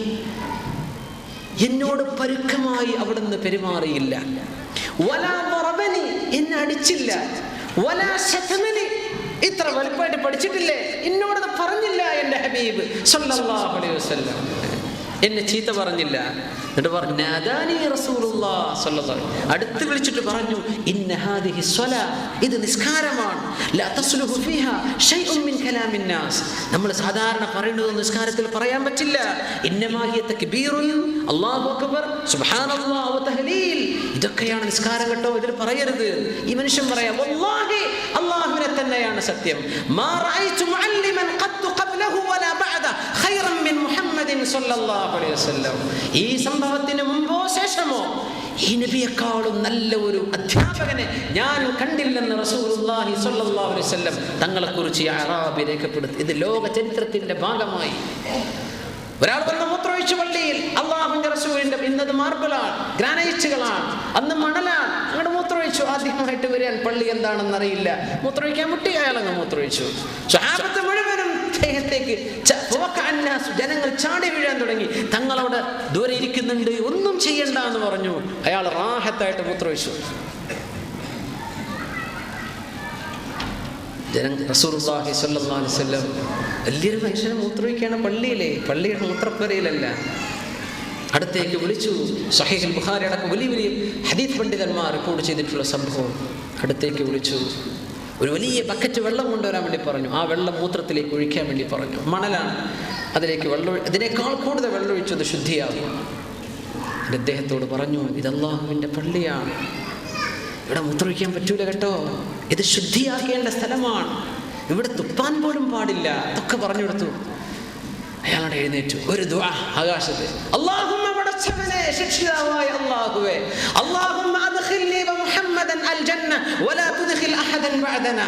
എന്നോട് പരുക്കമായി അവിടുന്ന് പെരുമാറിയില്ല. വലാ ദറബനി, എന്നെ അടിച്ചില്ല. വലാ ശതമനി, ഇത്ര വലുപ്പമായിട്ട് പഠിച്ചിട്ടില്ലേ, എന്നോടത് പറഞ്ഞില്ല എൻ്റെ ഹബീബ് സ്വല്ലല്ലാഹു അലൈഹി വസല്ലം. എന്നെ ചീത്ത പറഞ്ഞില്ല. എന്നിട്ട് പറഞ്ഞു, നാദാനി റസൂലുള്ളാഹി സ്വല്ലല്ലാഹു അലൈഹി വസല്ലം, അടുത്ത് വിളിച്ചിട്ട് പറഞ്ഞു, ഇന്ന ഹാദിഹി സ്വലാ, ഇത് നിസ്കാരമാണ്. ലാ തസ്ലുഹു ഫീഹാ ശൈഉൻ മിൻ കലാമിൻ നാസ്, നമ്മൾ സാധാരണ പറയുന്നത് നിസ്കാരത്തിൽ പറയാൻ പറ്റില്ല. ഇന്നമാ ഹിയ തക്ബീറുൻ, അല്ലാഹു അക്ബർ, സുബ്ഹാനല്ലാഹ് വ തഹ്ലീൽ, ഇതൊക്കെയാണ് നിസ്കാരം കേട്ടോ, ഇതിൽ പറയരുത്. ഈ മനുഷ്യൻ പറയാം, വല്ലാഹി അല്ലാഹുവിനെ തന്നെയാണ് സത്യം, മാ റഅയ്തു മുഅല്ലിമൻ ഖത്തു ഖബ്ലഹു വലാ ബഅദ ഖൈറൻ മിൻ മുഹമ്മദിൻ സ്വല്ലല്ലാഹു അലൈഹി വസല്ലം. ഈ സംഭവത്തിന് മുമ്പോ ശേഷമോ ഈ നബിയെക്കാളും നല്ല ഒരു അധ്യാപകനെ ഞാൻ കണ്ടില്ലെന്ന് റസൂലുള്ളാഹി സ്വല്ലല്ലാഹു അലൈഹി വസല്ലം തങ്ങളെക്കുറിച്ച് അറാബി രേഖപ്പെടുത്തി. ഇത് ലോക ചരിത്രത്തിന്റെ ഭാഗമായി. ഒരാൾ വന്ന് മൂത്രമൊഴിച്ചു പള്ളിയിൽ, അല്ലാഹുവിന്റെ റസൂലിന്റെ, ഇന്നത് മാർബിളാണ്, ഗ്രാനൈറ്റുകളാണ്, അന്ന് മണലാണ്, അങ്ങോട്ട് മൂത്രമൊഴിച്ചു. ആദ്യമായിട്ട് വരാൻ പള്ളി എന്താണെന്ന് അറിയില്ല, മൂത്രമൊഴിക്കാൻ മുട്ടി, അയാളങ്ങ് മൂത്രമൊഴിച്ചു. സ്വഹാബത്ത് മുഴുവനും ദേഹത്തേക്ക് ജനങ്ങൾ ചാടി വീഴാൻ തുടങ്ങി. തങ്ങളവിടെ ദൂരെ ഇരിക്കുന്നുണ്ട്, ഒന്നും ചെയ്യണ്ട എന്ന് പറഞ്ഞു. അയാൾ റാഹത്തായിട്ട് മൂത്രമൊഴിച്ചു. റസൂലുള്ളാഹി സ്വല്ലല്ലാഹു അലൈഹി വസല്ലം വലിയൊരു മനുഷ്യനെ മൂത്രമൊഴിക്കുകയാണ് പള്ളിയിലെ, പള്ളിയുടെ മൂത്രപ്പുരയിലല്ല. അടുത്തേക്ക് വിളിച്ചു. സഹീഹുൽ ബുഖാരി അടക്കം വലിയ വലിയ ഹദീസ് പണ്ഡിതന്മാർ റിപ്പോർട്ട് ചെയ്തിട്ടുള്ള സംഭവം. അടുത്തേക്ക് വിളിച്ചു. ഒരു വലിയ ബക്കറ്റ് വെള്ളം കൊണ്ടുവരാൻ വേണ്ടി പറഞ്ഞു. ആ വെള്ളം മൂത്രത്തിലേക്ക് ഒഴിക്കാൻ വേണ്ടി പറഞ്ഞു. മണലാണ്, അതിലേക്ക് വെള്ളം, അതിനേക്കാൾ കൂടുതൽ വെള്ളം ഒഴിച്ചത് ശുദ്ധിയാകും. അദ്ദേഹത്തോട് പറഞ്ഞു, ഇത് അല്ലാഹുവിൻ്റെ പള്ളിയാണ്, ഇവിടെ മൂത്രമൊഴിക്കാൻ പറ്റൂല കേട്ടോ, ഇത് ശുദ്ധിയാക്കേണ്ട സ്ഥലമാണ്, ഇവിടെ തുപ്പാൻ പോലും പാടില്ല, അതൊക്കെ പറഞ്ഞു കൊടുത്തു. അയാളോട് എഴുന്നേറ്റു. ഒരു ദുആ ആകാശത്ത്, അല്ലാഹുമ്മ പടച്ചവനെ, ശിക്ഷിതാവായ അല്ലാഹുവേ, അല്ലാഹുമ്മ അദ്ഖിൽനി വ മുഹമ്മദൻ അൽ ജന്ന വലാ തുദ്ഖിൽ അഹദൻ ബഅദനാ.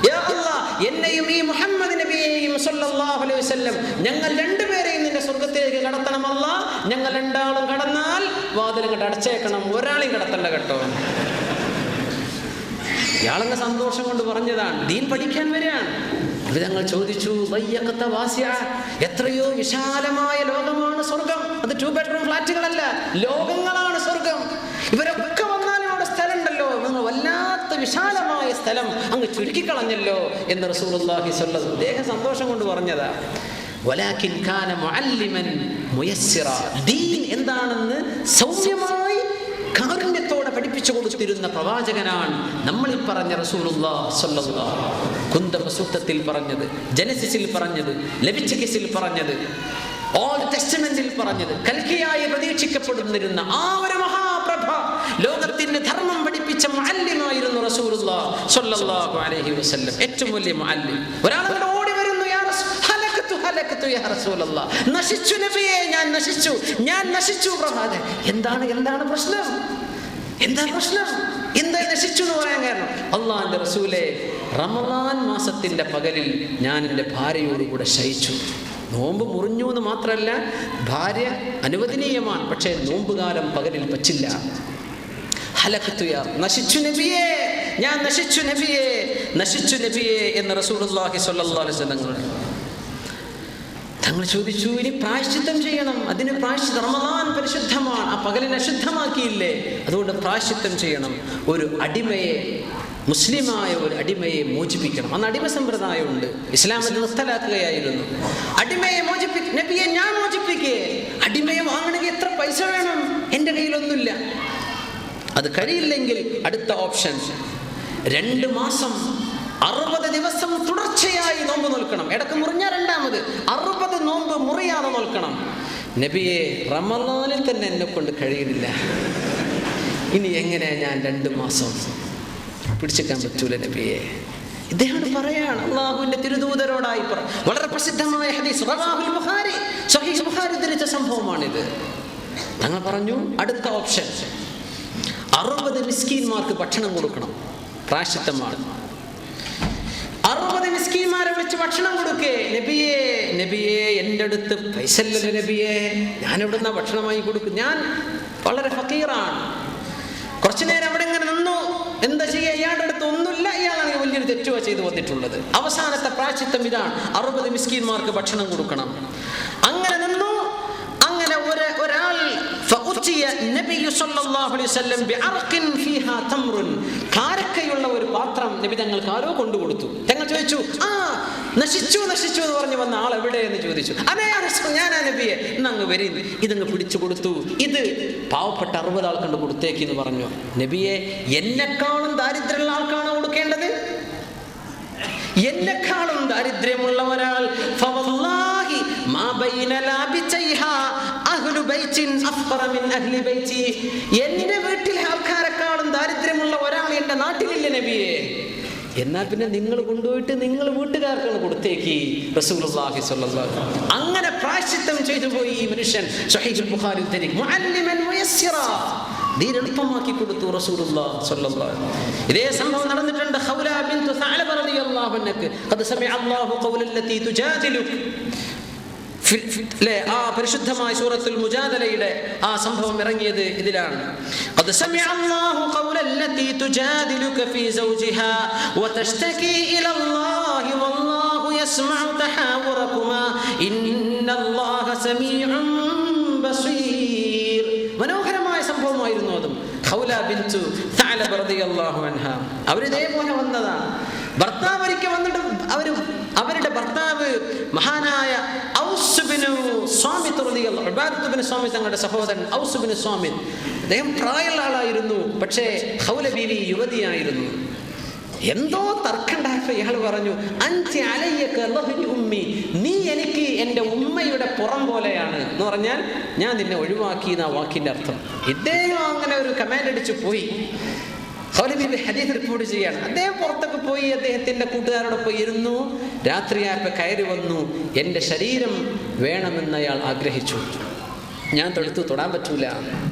യാ അല്ലാഹ്, എന്നെയും ഈ മുഹമ്മദ് നബിയെയും സ്വല്ലല്ലാഹു അലൈഹി വസല്ലം ഞങ്ങൾ രണ്ടുപേരെയും നിന്റെ സ്വർഗ്ഗത്തിലേക്ക് കടത്തണം അല്ലാഹ്. ഞങ്ങൾ രണ്ടാളും കടന്നാൽ വാതിൽ അങ്ങോട്ട് അടച്ചേക്കണം, ഒരാളെയും കടത്തണ്ട കേട്ടോ. ഇയാളെന്ന സന്തോഷം കൊണ്ട് പറഞ്ഞതാണ്, ദീൻ പഠിക്കാൻ വരികയാണ്. അത് ഞങ്ങൾ ചോദിച്ചു, എത്രയോ വിശാലമായ ലോകമാണ് സ്വർഗം, അത് 2 ബെഡ്റൂം ഫ്ലാറ്റുകളല്ല, ലോകങ്ങളാണ് സ്വർഗം. ഇവരൊക്കെ വന്നാലും അവിടെ സ്ഥലം ഉണ്ടല്ലോ, നിങ്ങൾ വല്ലാത്ത വിശാലമായ സ്ഥലം അങ്ങ് ചുരുക്കിക്കളഞ്ഞല്ലോ എന്ന് റസൂലുള്ളാഹി സ്വല്ലല്ലാഹു അലൈഹി വസല്ലം അദ്ദേഹം സന്തോഷം കൊണ്ട് പറഞ്ഞതാ. വലാകിൻ കാന മുഅല്ലിമൻ മുയസ്സിറ, ദീൻ എന്താണെന്ന് സൗമ്യമായി കാരുണ്യത്തോടെ പഠിപ്പിച്ചു കൊടുത്തിരുന്ന പ്രവാചകനാണ് നമ്മളീ പറഞ്ഞ റസൂലുള്ളാഹി സ്വല്ലല്ലാഹു അലൈഹി വസല്ലം. കുന്തബ സൂക്തത്തിൽ പറഞ്ഞത്, ജനസിസിൽ പറഞ്ഞത്, ലെവിറ്റിക്കസിൽ പറഞ്ഞത്, ഓൾഡ് ടെസ്റ്റമെന്റിൽ പറഞ്ഞത്, കൽക്കിയായി പ്രതീക്ഷിക്കപ്പെടുന്നിരുന്ന ആ ഒരു മഹാപ്രഭ, ലോകത്തിന്റെ ധർമ്മം പഠിപ്പിച്ച മുഅല്ലിമായിരുന്നു റസൂലുള്ളാഹി സ്വല്ലല്ലാഹു അലൈഹി വസല്ലം. ഏറ്റവും വലിയ മുഅല്ലിം. ഒരാളോട് ഓടി വരുന്നു, നശിച്ചു നബിയെ, ഞാൻ നശിച്ചു പ്രഭാതൻ. എന്താണ് പ്രശ്നം? എന്താ നശിച്ചു എന്ന് പറയാൻ കാരണം? അല്ലാഹുവിന്റെ റസൂലേ, റമളാൻ മാസത്തിന്റെ പകലിൽ ഞാൻ എൻ്റെ ഭാര്യയോടുകൂടെ ശയിച്ചു. നോമ്പ് മുറിഞ്ഞു എന്ന് മാത്രമല്ല, ഭാര്യ അനുവദനീയമാണ്, പക്ഷേ നോമ്പുകാലം പകലിൽ പറ്റില്ല. നശിച്ചു നബിയെ, ഞാൻ നശിച്ചു നബിയെ എന്ന് റസൂലുള്ളാഹി സ്വല്ലല്ലാഹു അലൈഹി വസല്ലം തങ്ങൾ ചോദിച്ചു, ഇനി പ്രായശ്ചിത്തം ചെയ്യണം. അതിന് പ്രായശ്ചിത്തം, റമളാൻ പരിശുദ്ധമാണ്, ആ പകലിനെ അശുദ്ധമാക്കിയില്ലേ, അതുകൊണ്ട് പ്രായശ്ചിത്തം ചെയ്യണം. ഒരു അടിമയെ, മുസ്ലിമായ ഒരു അടിമയെ മോചിപ്പിക്കണം. അന്ന് അടിമ സമ്പ്രദായമുണ്ട്, ഇസ്ലാം അത് നിർത്തലാക്കുകയായിരുന്നു. അടിമയെ നബിയെ ഞാൻ മോചിപ്പിക്കേ. അടിമയെ വാങ്ങണമെങ്കിൽ എത്ര പൈസ വേണം? എൻ്റെ കയ്യിലൊന്നുമില്ല. അത് കഴിയില്ലെങ്കിൽ അടുത്ത ഓപ്ഷൻ, 2 മാസം 60 ദിവസം തുടർച്ചയായി നോമ്പ് നോൽക്കണം. ഇടക്ക് മുറിഞ്ഞ രണ്ടാമത് 60 നോമ്പ് മുറിയാതെ നോൽക്കണം. നബിയെ, റമളാനിൽ തന്നെ എന്നെ കൊണ്ട് കഴിയുന്നില്ല, ഇനി എങ്ങനെയാ ഞാൻ 2 മാസം പിടിച്ചെടുക്കാൻ പറ്റൂല നബിയെ. ഇദ്ദേഹം പറയാണ് അള്ളാഹുവിന്റെ തിരുദൂതരോടായി വളരെ പ്രസിദ്ധമായ ഹദീസ് റവാഹുൽ ബുഖാരി, സഹീഹ് ബുഖാരി ഉദ്ധരിച്ച സംഭവമാണിത്. തങ്ങൾ പറഞ്ഞു അടുത്ത ഓപ്ഷൻ 60 മിസ്കീന്മാർക്ക് ഭക്ഷണം കൊടുക്കണം, പ്രായശ്ചിത്തമാണ്. 60 മിസ്കീന്മാരെ വിളിച്ച് ഭക്ഷണം കൊടുക്കേ. നബിയേ നബിയേ എൻ്റെ അടുത്ത് പൈസ ഇല്ലല്ലോ നബിയേ, ഞാൻ എവിടുന്ന ഭക്ഷണം വാങ്ങി കൊടുക്കും, ഞാൻ വളരെ ഫക്കീറാണ്. കുറച്ചു നേരം അവിടെ ഇങ്ങനെ നിന്നു. എന്താ ചെയ്യുക, ഇയാളുടെ അടുത്ത് ഒന്നുമില്ല, ഇയാളാണെങ്കിൽ വലിയൊരു തെറ്റുവ ചെയ്തു വന്നിട്ടുള്ളത്. അവസാനത്തെ പ്രായശ്ചിത്തം ഇതാണ്, 60 മിസ്കീന്മാർക്ക് ഭക്ഷണം കൊടുക്കണം. അങ്ങനെ നിന്നു. അങ്ങനെ ഒരാൾ കാരക്കയുള്ള ഒരു പാത്രം നബി തങ്ങൾക്ക് ആരോ കൊണ്ടുകൊടുത്തു. തങ്ങൾ ചോദിച്ചു, നശിച്ചു നശിച്ചു എന്ന് പറഞ്ഞു വന്ന ആൾ എവിടെയെന്ന് ചോദിച്ചു. അതേ ഞാനാ നബിയെ, എന്നങ്ങ് വരി, ഇതങ്ങ് പിടിച്ചു കൊടുത്തു. ഇത് പാവപ്പെട്ട 60 ആൾക്കണ്ട് കൊടുത്തേക്കെന്ന് പറഞ്ഞു. നബിയെ, എന്നെക്കാളും ദാരിദ്ര്യമുള്ള ആൾക്കാണ് കൊടുക്കേണ്ടത്? എന്നെക്കാളും ദാരിദ്ര്യമുള്ള ഒരാൾ എന്റെ വീട്ടിലെ ആൾക്കാരെക്കാളും ദാരിദ്ര്യമുള്ള ഒരാൾ എന്റെ നാട്ടിലില്ല നബിയെ. എന്നാൽ പിന്നെ നിങ്ങൾ കൊണ്ടുപോയിട്ട് നിങ്ങൾ വീട്ടുകാർക്കാണ് കൊടുത്തേക്ക്. റസൂലുള്ളാഹി സ്വല്ലല്ലാഹു അലൈഹി വസല്ലം അങ്ങനെ പ്രായശ്ചിത്തം ചെയ്തു പോയി ഈ മനുഷ്യൻ. സഹീഹുൽ ബുഖാരി ഉദ്ധരിക്കുന്നു, മുഅല്ലിമൻ മുയസ്സിറ, ദീൻ എളുപ്പമാക്കി കൊടുത്തു റസൂലുള്ളാഹി സ്വല്ലല്ലാഹു അലൈഹി വസല്ലം. ഇതേ സംഭവം നടന്നിട്ടുണ്ട് ഖൗല ബിൻതു സഅലബ റളിയല്ലാഹു അൻഹ. ഖദ് സമിഅ അല്ലാഹു ഖൗലല്ലതി തുജാദിലുക. പരിശുദ്ധമായ സൂറത്തുൽ മുജാദലയുടെ ആ സംഭവം ഇറങ്ങിയത് ഇതിലാണ്. ഖദ് സമിഅ അല്ലാഹു ഖൗലല്ലതി തുജാദിലുക ഫീ സൗജിഹാ വതശ്തകി ഇലല്ലാഹി വല്ലാഹു യസ്മഉ തഹാവുറകുമാ ഇന്നല്ലാഹ സമീഉൻ ബസീർ. മനോഹരമായ സംഭവമായിരുന്നു അതും. ഖൗല ബിൻതു സഅലബ റളിയല്ലാഹു അൻഹ അവരിതേപോലെ വന്നതാണ്. ഭർത്താവ് ഒരിക്കൽ വന്നിട്ട് അവരുടെ ഭർത്താവ് മഹാനായ ഔസ് ബിനു സ്വാമിത്ത് റളിയല്ലാഹു ഉബാദത്ത് ബിനു സ്വാമിത്ത് തങ്ങളുടെ സഹോദരൻ ഔസ് ബിനു സ്വാമിത്ത്, അദ്ദേഹം പ്രായമുള്ള ആളായിരുന്നു. പക്ഷേ ഖൗല ബീവി യുവതിയായിരുന്നു. എന്തോ തർക്കണ്ടായപ്പോ ഇയാൾ പറഞ്ഞു, അൻതി അലയ്യക ലഹ്നി ഉമ്മി, നീ എനിക്ക് എൻ്റെ ഉമ്മയുടെ പുറം പോലെയാണ് എന്ന് പറഞ്ഞാൽ ഞാൻ നിന്നെ ഒഴിവാക്കി എന്ന വാക്കിന്റെ അർത്ഥം. ഇദ്ദേഹം അങ്ങനെ ഒരു കമാൻഡ് അടിച്ചു പോയി. ഖൗലബീബി ഹദീസ് റിപ്പോർട്ട് ചെയ്യാണ്. അദ്ദേഹം പുറത്തൊക്കെ പോയി അദ്ദേഹത്തിന്റെ കൂട്ടുകാരോടൊപ്പം ഇരുന്നു. രാത്രിയായപ്പോൾ കയറി വന്നു. എൻ്റെ ശരീരം വേണമെന്ന് അയാൾ ആഗ്രഹിച്ചു. ഞാൻ തൊടാൻ പറ്റൂല.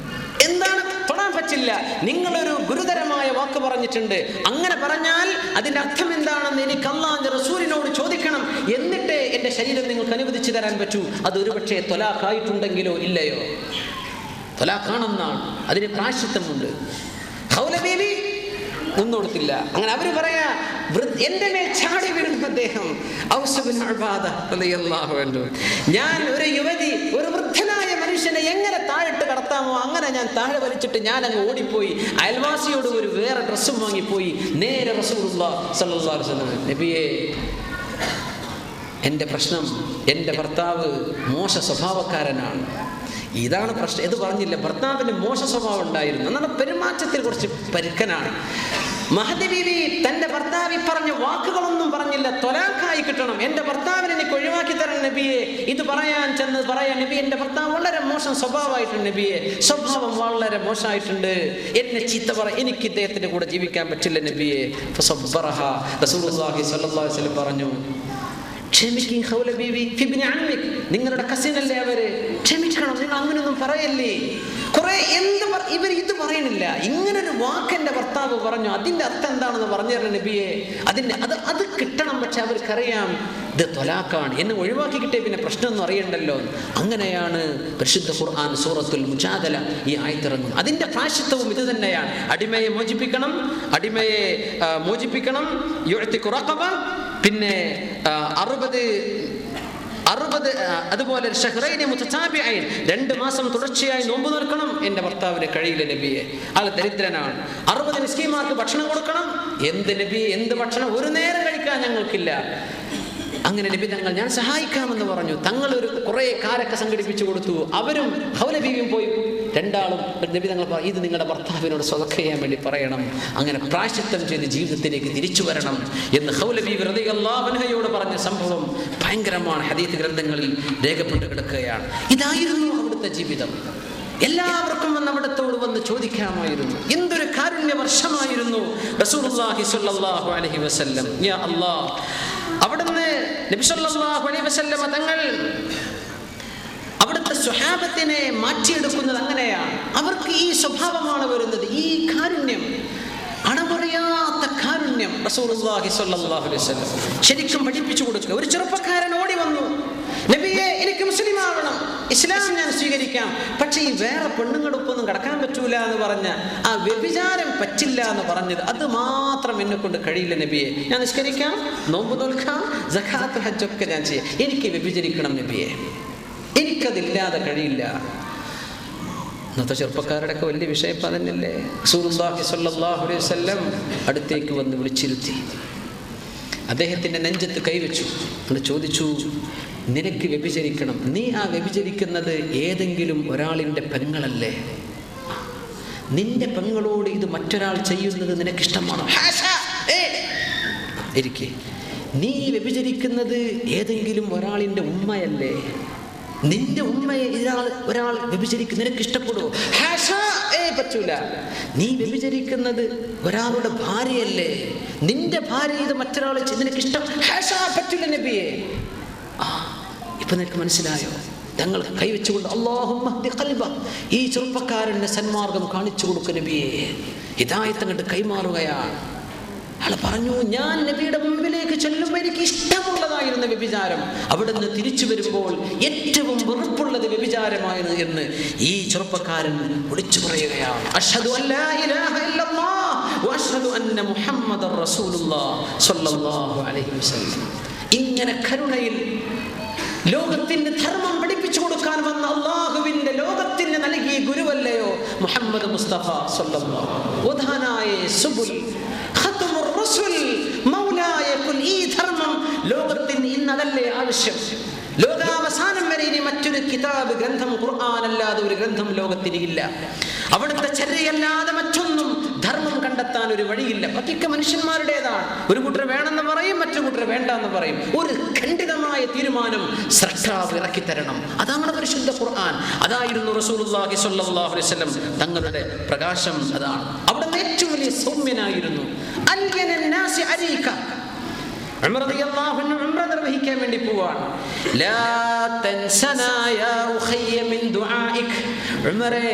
എന്താണ് തൊടാൻ പറ്റില്ല? നിങ്ങളൊരു ഗുരുതരമായ വാക്ക് പറഞ്ഞിട്ടുണ്ട്. അങ്ങനെ പറഞ്ഞാൽ അതിന്റെ അർത്ഥം എന്താണെന്ന് എനിക്ക് അല്ലാഹുവിന്റെ റസൂലിനോട് ചോദിക്കണം. എന്നിട്ട് എൻ്റെ ശരീരം നിങ്ങൾക്ക് അനുവദിച്ചു തരാൻ പറ്റൂ. അത് ഒരുപക്ഷെ തൊലാഖായിട്ടുണ്ടെങ്കിലോ ഇല്ലയോ? തൊലാഖാണെന്നാണ്, അതിന് പ്രായശ്ചിത്തമുണ്ട്. ഖൗല ബീവി ഒന്നും കൊടുത്തില്ല. അങ്ങനെ അവര് പറയാ, എന്റെ മേൽ ചാടി വീഴുന്ന അദ്ദേഹം ഔസ് ബിൻ ഉബാദ റളിയല്ലാഹു അൻഹു, ഞാൻ ഒരു യുവതി, ഒരു വൃദ്ധനായ മനുഷ്യനെ എങ്ങനെ താഴിട്ട് കടത്താമോ അങ്ങനെ ഞാൻ താഴെ വലിച്ചിട്ട് ഞാൻ അങ്ങ് ഓടിപ്പോയി. അയൽവാസിയോട് ഒരു വേറെ ഡ്രസ്സും വാങ്ങിപ്പോയി നേരെ റസൂലുള്ളാഹി സ്വല്ലല്ലാഹു അലൈഹി വസല്ലം, നബിയേ, എൻ്റെ പ്രശ്നം, എൻ്റെ ഭർത്താവ് മോശ സ്വഭാവക്കാരനാണ്. ഇതാണ് പ്രശ്നം. ഇത് പറഞ്ഞില്ല, ഭർത്താവിന് മോശ സ്വഭാവം ഉണ്ടായിരുന്നു, എന്നാൽ പെരുമാറ്റത്തിൽ കുറച്ച് പരുക്കനാണ്. മഹദി ബീവി തന്റെ ഭർത്താവ് പറഞ്ഞ വാക്കുകളൊന്നും പറഞ്ഞില്ല. തൊലാഖായി കിട്ടണം, എൻ്റെ ഭർത്താവിനെ എനിക്ക് ഒഴിവാക്കി തരണം നബിയെ. ഇത് പറയാൻ നബി, എൻ്റെ ഭർത്താവ് വളരെ മോശം സ്വഭാവമായിട്ടുണ്ട് നബിയെ, സ്വഭാവം വളരെ മോശമായിട്ടുണ്ട്, എന്നെ ചീത്ത എനിക്ക് ഇദ്ദേഹത്തിന്റെ കൂടെ ജീവിക്കാൻ പറ്റില്ല നബിയെ. റസൂലുള്ളാഹി സ്വല്ലല്ലാഹു അലൈഹി വസല്ലം പറഞ്ഞു, ക്ഷമിക്കും ഖൗല ബീവി, ഫിബ്നി അമ്മിക്, നിങ്ങളുടെ കസിനല്ലേ അവര്, ക്ഷമിക്കണം, നിങ്ങൾ അങ്ങനെയൊന്നും പറയല്ലേ. കുറെ ഇവർ ഇത് പറയണില്ല. ഇങ്ങനൊരു വാക്കെന്റെ ഭർത്താവ് പറഞ്ഞു, അതിന്റെ അർത്ഥം എന്താണെന്ന് പറഞ്ഞു തരണം നബിയെ. അത് കിട്ടണം. പക്ഷെ അവർക്കറിയാം ഇത് തൊലാഖാണ്, എന്നെ ഒഴിവാക്കി കിട്ടിയ പിന്നെ പ്രശ്നമൊന്നും അറിയണ്ടല്ലോ. അങ്ങനെയാണ് പരിശുദ്ധ ഖുർആൻ സൂറത്തുൽ മുജാദല ഈ ആയത്തിറങ്ങുന്നത്. അതിന്റെ പ്രായശ്ചിത്തവും ഇത് തന്നെയാണ്. അടിമയെ മോചിപ്പിക്കണം, യുഅ്തിഖു റഖബ, പിന്നെ 60 അതുപോലെ ഷഹ്റൈനി മുതതാബിഈൻ, 2 മാസം തുടർച്ചയായി നോമ്പ് നോൽക്കണം. എൻ്റെ ഭർത്താവിന് കഴിയില്ല നബിയെ, ആൾ ദരിദ്രനാണ്. 60 മിസ്കീന്മാർക്ക് ഭക്ഷണം കൊടുക്കണം. എന്ത് നബിയെ, എന്ത് ഭക്ഷണം? ഒരു നേരം കഴിക്കാൻ ഞങ്ങൾക്കില്ല. അങ്ങനെ നബി തങ്ങൾ ഞാൻ സഹായിക്കാമെന്ന് പറഞ്ഞു. തങ്ങൾ കുറെ കാരൊക്കെ സംഘടിപ്പിച്ചു കൊടുത്തു. അവരും ഖൗല ബീവിയും പോയി. രണ്ടാളും നബി തങ്ങൾ പറഞ്ഞു, ഇത് നിങ്ങളുടെ ഭർത്താവിനോട് സ്വതക്ക ചെയ്യാൻ വേണ്ടി പറയണം, അങ്ങനെ പ്രായശ്ചിത്തം ചെയ്ത് ജീവിതത്തിലേക്ക് തിരിച്ചു വരണം എന്ന് ഖൗല ബീവി റളിയല്ലാഹു അൻഹയോട് പറഞ്ഞ സംഭവം ഭയങ്കരമാണ്. ഹദീസ് ഗ്രന്ഥങ്ങളിൽ രേഖപ്പെട്ട് കിടക്കുകയാണ്. ഇതായിരുന്നു അവിടുത്തെ ജീവിതം. എല്ലാവർക്കും വന്ന് അവിടത്തോട് വന്ന് ചോദിക്കാമായിരുന്നു. എന്തൊരു കാരുണ്യ വർഷമായിരുന്നു റസൂലുള്ളാഹി സ്വല്ലല്ലാഹു അലൈഹി വസല്ലം. യാ അല്ലാഹ്, അവിടുന്ന് നബി സല്ലല്ലാഹു അലൈഹി വസല്ലം തങ്ങൾ അവിടുത്തെ സ്വഹാബത്തിനെ മാറ്റിയെടുക്കുന്നത് അങ്ങനെയാണ്. അവർക്ക് ഈ സ്വഭാവമാണ് വരുന്നത്, ഈ കാരുണ്യം, അണപറയാത്ത കാരുണ്യം റസൂലുള്ളാഹി സ്വല്ലല്ലാഹു അലൈഹി വസല്ലം ശരിക്കും പഠിപ്പിച്ചു കൊടുക്കുക. ഒരു ചെറുപ്പക്കാരൻ ഓടി വന്നു, നബിയെ എനിക്ക് മുസ്ലിം ആവണം, ഇസ്ലാം ഞാൻ സ്വീകരിക്കാം, പക്ഷേ ഈ വേറെ പെണ്ണുങ്ങളൊപ്പൊന്നും കടക്കാൻ പറ്റൂല എന്ന് പറഞ്ഞ ആ വ്യഭിചാരം പറ്റില്ല എന്ന് പറഞ്ഞത്, അത് മാത്രം എന്നെ കൊണ്ട് കഴിയില്ല നബിയെ. ഞാൻ നിസ്കരിക്കാം, നോമ്പ് നോൽക്കാം, സകാത്ത് ഹജ്ജൊക്കെ ഞാൻ ചെയ്യാം, എനിക്ക് വ്യഭിചരിക്കണം നബിയെ, എനിക്കതില്ലാതെ കഴിയില്ല. ഇന്നത്തെ ചെറുപ്പക്കാരുടെയൊക്കെ വലിയ വിഷയം തന്നെയല്ലേ. റസൂലുള്ളാഹി സ്വല്ലല്ലാഹു അലൈഹി വസല്ലം അടുത്തേക്ക് വന്ന് വിളിച്ചിരുത്തി, അദ്ദേഹത്തിൻ്റെ നെഞ്ചത്ത് കൈവച്ചു, എന്നിട്ട് ചോദിച്ചു, നിനക്ക് വ്യഭിചരിക്കണം, നീ ആ വ്യഭിചരിക്കുന്നത് ഏതെങ്കിലും ഒരാളിൻ്റെ പെങ്ങളല്ലേ? നിന്റെ പെങ്ങളോട് ഇത് മറ്റൊരാൾ ചെയ്യുന്നത് നിനക്കിഷ്ടമാണോ? ഇരിക്കെ, നീ വ്യഭിചരിക്കുന്നത് ഏതെങ്കിലും ഒരാളിൻ്റെ ഉമ്മയല്ലേ? നിന്റെ ഉമ്മയെ ഒരാൾ വ്യഭിചരിക്കുന്ന നിനക്ക് ഇഷ്ടപ്പെടുവോ? പറ്റൂല. നീ വ്യഭിചരിക്കുന്നത് ഒരാളുടെ ഭാര്യയല്ലേ? നിന്റെ ഭാര്യ ഇത് മറ്റൊരാളെ നിനക്ക് ഇഷ്ടം? പറ്റൂല നബിയെ. ഇപ്പൊ നിനക്ക് മനസ്സിലായോ? തങ്ങൾ കൈവച്ചുകൊണ്ട് അല്ലാഹുമ്മ ഹ്ദി ഖൽബ, ഈ ചെറുപ്പക്കാരന്റെ സന്മാർഗം കാണിച്ചു കൊടുക്കുക നബിയെ. ഹിദായത്ത് അങ്ങോട്ട് കൈമാറുകയാണ്. അയാൾ പറഞ്ഞു, ഞാൻ നബിയുടെ മുമ്പിലേക്ക് ചെല്ലുമ്പോൾ എനിക്ക് ഇഷ്ടമുള്ളതായിരുന്നു വ്യഭിചാരം, അവിടുന്ന് തിരിച്ചു വരുമ്പോൾ ഏറ്റവും വെറുപ്പുള്ളത് വ്യഭിചാരമായിരുന്നു എന്ന് ഈ ചെറുപ്പക്കാരൻ വിളിച്ചു പറയുകയാണ്. അഷ്ഹദു അല്ലാ ഇലാഹ ഇല്ലല്ലാഹ് വഅഷ്ഹദു അന്ന മുഹമ്മദർ റസൂലുള്ളാഹ് സ്വല്ലല്ലാഹു അലൈഹി വസല്ലം. ഇങ്ങനെ കരുണയിൽ ലോകത്തിന്റെ ധർമ്മം പഠിപ്പിച്ചു കൊടുക്കാൻ വന്ന അള്ളാഹുവിന്റെ ലോകത്തിന് നൽകിയ ഗുരുവല്ലയോ മുഹമ്മദ് മുസ്തഫ സ്വല്ലല്ലാഹു അലൈഹി വസല്ലം. ഖത്മുർ റസൂൽ മൗലായ കുൽ, ഈ ധർമ്മം ലോകത്തിന് ഇന്നതല്ലേ ആവശ്യം? ലോകാവസാനം വരെ ഇനി മറ്റൊരു കിതാബ്, ഗ്രന്ഥം, ഖുർആൻ അല്ലാതെ ഒരു ഗ്രന്ഥം ലോകത്തിന് ഇല്ല. അവിടുത്തെ ചര്യയല്ലാതെ മറ്റൊന്നും ധർമ്മം കണ്ടെത്താൻ ഒരു വഴിയില്ല. ബാക്കിയൊക്കെ മനുഷ്യന്മാരുടേതാണ്. ഒരു കൂട്ടർ വേണമെന്ന് പറയും, മറ്റു കൂട്ടർ വേണ്ടെന്ന് പറയും. ഒരു ഖണ്ഡിതമായ തീരുമാനം സർക്കാർ ഇറക്കി തരണം. അതാണ് പരിശുദ്ധ ഖുർആൻ. അതായിരുന്നു റസൂലുള്ളാഹി സ്വല്ലല്ലാഹു അലൈഹി വസല്ലം തങ്ങളുടെ പ്രകാശം. അതാണ് അവിടുന്ന് ഏറ്റവും വലിയ സൗമ്യനായിരുന്നു. അൽയനന്നാസി അലീക, ഉമർ റളിയല്ലാഹു അൻഹു ഉംറ നിർവഹിക്കാൻ വേണ്ടി പോവാണ്. ലാ തൻസനാ യാ ഉഖയ്യ മിൻ ദുആഇക്, ഉമറേ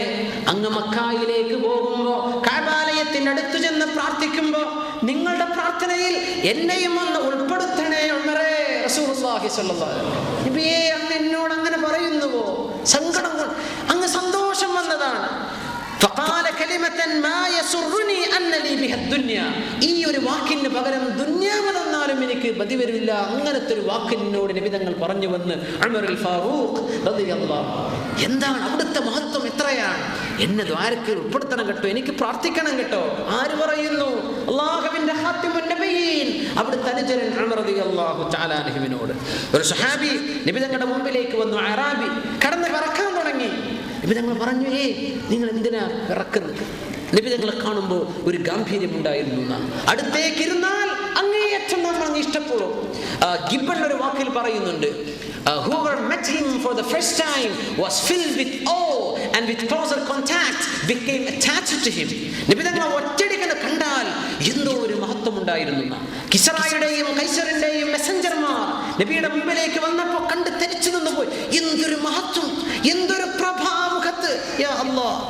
അങ്ങ് മക്കയിലേക്ക് പോകുമ്പോൾ കഅബാലയത്തിന്റെ അടുത്ത് ചെന്ന് പ്രാർത്ഥിക്കുമ്പോൾ നിങ്ങളുടെ പ്രാർത്ഥനയിൽ എന്നെയും ഒന്ന് ഉൾപ്പെടുത്തണേ ഉമറേ. റസൂലുള്ളാഹി സ്വല്ലല്ലാഹു അലൈഹി വസല്ലം, നബിയേ അങ്ങ് എന്നോട് അങ്ങനെ പറയുന്നുവോ? സങ്കടം കൊണ്ട് അങ്ങ് സന്തോഷം വന്നതാണ്. فقال كلمة ما يسرني أن لي بها الدنيا, ഈ ഒരു വാക്കിന് പകരം ദുനിയാവ് തന്നാലും എനിക്ക് മതി വരില്ല. അങ്ങനത്തെ ഒരു വാക്കിനോട് നബി തങ്ങൾ പറഞ്ഞു വന്ന് ഉമറുൽ ഫാറൂഖ് റളിയല്ലാഹു അൻഹു. എന്താണ് അവിടുത്തെ മഹത്വം? എത്രയാണ്! എന്നെ ദ്വാരത്തിൽ ഉൾപ്പെടുത്തണം കേട്ടോ, എനിക്ക് പ്രാർത്ഥിക്കണം കേട്ടോ. ആര് പറയുന്നു? അല്ലാഹുവിന്റെ ഖാതിമുൻ നബിയീൻ, അവിടുത്തെ അനുചരൻ ഉമർ റളിയല്ലാഹു തആല അൻഹുവിനോട്. ഒരു സ്വഹാബി നബി തങ്ങളുടെ മുമ്പിലേക്ക് വന്നു, അറാബി കടന്ന് പറക്കാൻ തുടങ്ങി. നബി തങ്ങൾ പറഞ്ഞു, നിങ്ങൾ എന്തിനാ ഇറക്കുന്നത്? നബി തങ്ങളെ കാണുമ്പോൾ ഒരു ഗാംഭീര്യം ഉണ്ടായിരുന്നു. അടുത്തേക്ക് ഇരുന്നാൽ അങ്ങേയറ്റം നമ്മൾ അങ്ങ് ഇഷ്ടപ്പെടും. ഗിബ്ബൺ ഒരു വാക്കിൽ പറയുന്നുണ്ട്, whoever met him for the first time was filled with awe and with closer contact became attached to him. നബി തങ്ങളെ ഒറ്റടിക്കനെ കണ്ടാൽ എന്തോ ഒരു മഹത്വം ഉണ്ടായിരുന്നു. കിസ്റായുടെയും കൈസറിന്റെയും മെസ്സഞ്ചർമാർ നബിയുടെ മുമ്പിലേക്ക് വന്നപ്പോൾ കണ്ട് തെരിച്ചു നിന്നുപോയി. എന്തൊരു മഹത്വം, എന്തൊരു പ്രഭാമുഖത്ത്! യാ അല്ലാഹ്,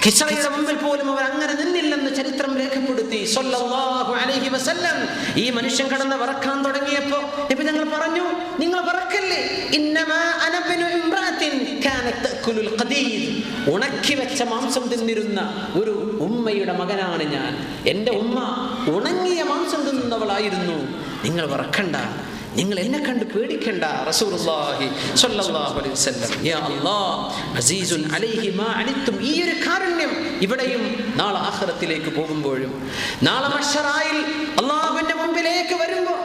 കിസ്റയുടെ മുമ്പിൽ പോലും അവർ അങ്ങനെ നിന്നില്ലെന്ന് ചരിത്രം രേഖപ്പെടുത്തി സ്വല്ലല്ലാഹു അലൈഹി വസല്ലം. ഈ മനുഷ്യൻ കടന്ന് വറക്കാൻ തുടങ്ങിയപ്പോൾ നബി തങ്ങൾ പറഞ്ഞു, നിങ്ങൾ വറക്കല്ലേ, ഇന്നമാ അന ബിനു ഇംറാത്തിൻ കാനത് തഅകുലുൽ ഖദീദ്, ഉണക്കി വെച്ച മാംസം തിന്നിരുന്ന ഒരു ഉമ്മയുടെ മകനാണ് ഞാൻ. എൻ്റെ ഉമ്മ ഉണങ്ങിയ മാംസം തിന്നുന്നവളായിരുന്നു. നിങ്ങൾ വറക്കണ്ട, നിങ്ങൾ എന്നെ കണ്ട് പേടിക്കണ്ട. റസൂലുള്ളാഹി സ്വല്ലല്ലാഹു അലൈഹി വസല്ലം, യാ അല്ലാഹ് അസീസുൻ അലൈഹി മാ അനിത്തും, ഈ ഒരു കാരുണ്യം ഇവിടെയും നാളെ ആഖിറത്തിലേക്ക് പോകുമ്പോഴും, നാളെ മഹ്ശറായിൽ അല്ലാഹുവിന്റെ മുമ്പിലേക്ക് വരുമ്പോൾ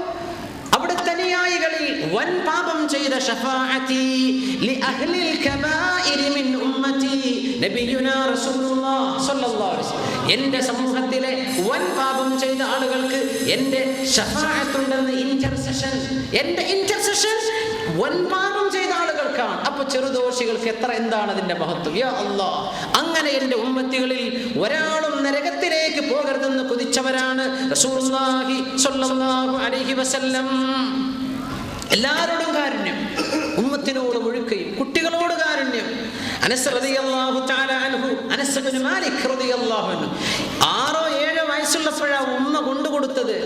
അവിടുത്തെ അനുയായികളിൽ വൻ പാപം ചെയ്ത ശഫാഅത്തി ലി അഹ്ലിൽ കബായിരി മിൻ ഉമ്മത്തി നബിയുനാ റസൂലുള്ളാഹി സ്വല്ലല്ലാഹു അലൈഹി വസല്ലം, എൻ്റെ സമൂഹത്തിലെ വൻ പാപം ചെയ്ത ആളുകൾക്ക് എൻ്റെ ശഫാഅത്തുണ്ടെന്ന് ഇന്റർസെഷൻ, എൻ്റെ ഇന്റർസെഷൻ വൻ പാപം ചെയ്ത ആളുകൾക്കാണ്. അപ്പൊ ചെറുദോഷികൾക്ക് എന്താണ് അതിന്റെ മഹത്വം? യാ അല്ലാഹ്, അങ്ങനെ എൻ്റെ ഉമ്മത്തികളിൽ ഒരാളും നരകത്തിലേക്ക് പോകരുതെന്ന് കൊതിച്ചവരാണ് റസൂലുള്ളാഹി സ്വല്ലല്ലാഹു അലൈഹി വസല്ലം. എല്ലാവരോടും കാരുണ്യം, ഉമ്മത്തിനോട് ഒഴുക്കുകയും കുട്ടികളോട് കാരുണ്യം. അനസ് റളിയല്ലാഹു തആല അൻഹു, അനസ് ഇബ്നു മാലിക് റളിയല്ലാഹു അൻഹു 6 or 7 വയസ്സുള്ളപ്പോഴാണ് ഉമ്മ കൊണ്ടുകൊടുത്തത്.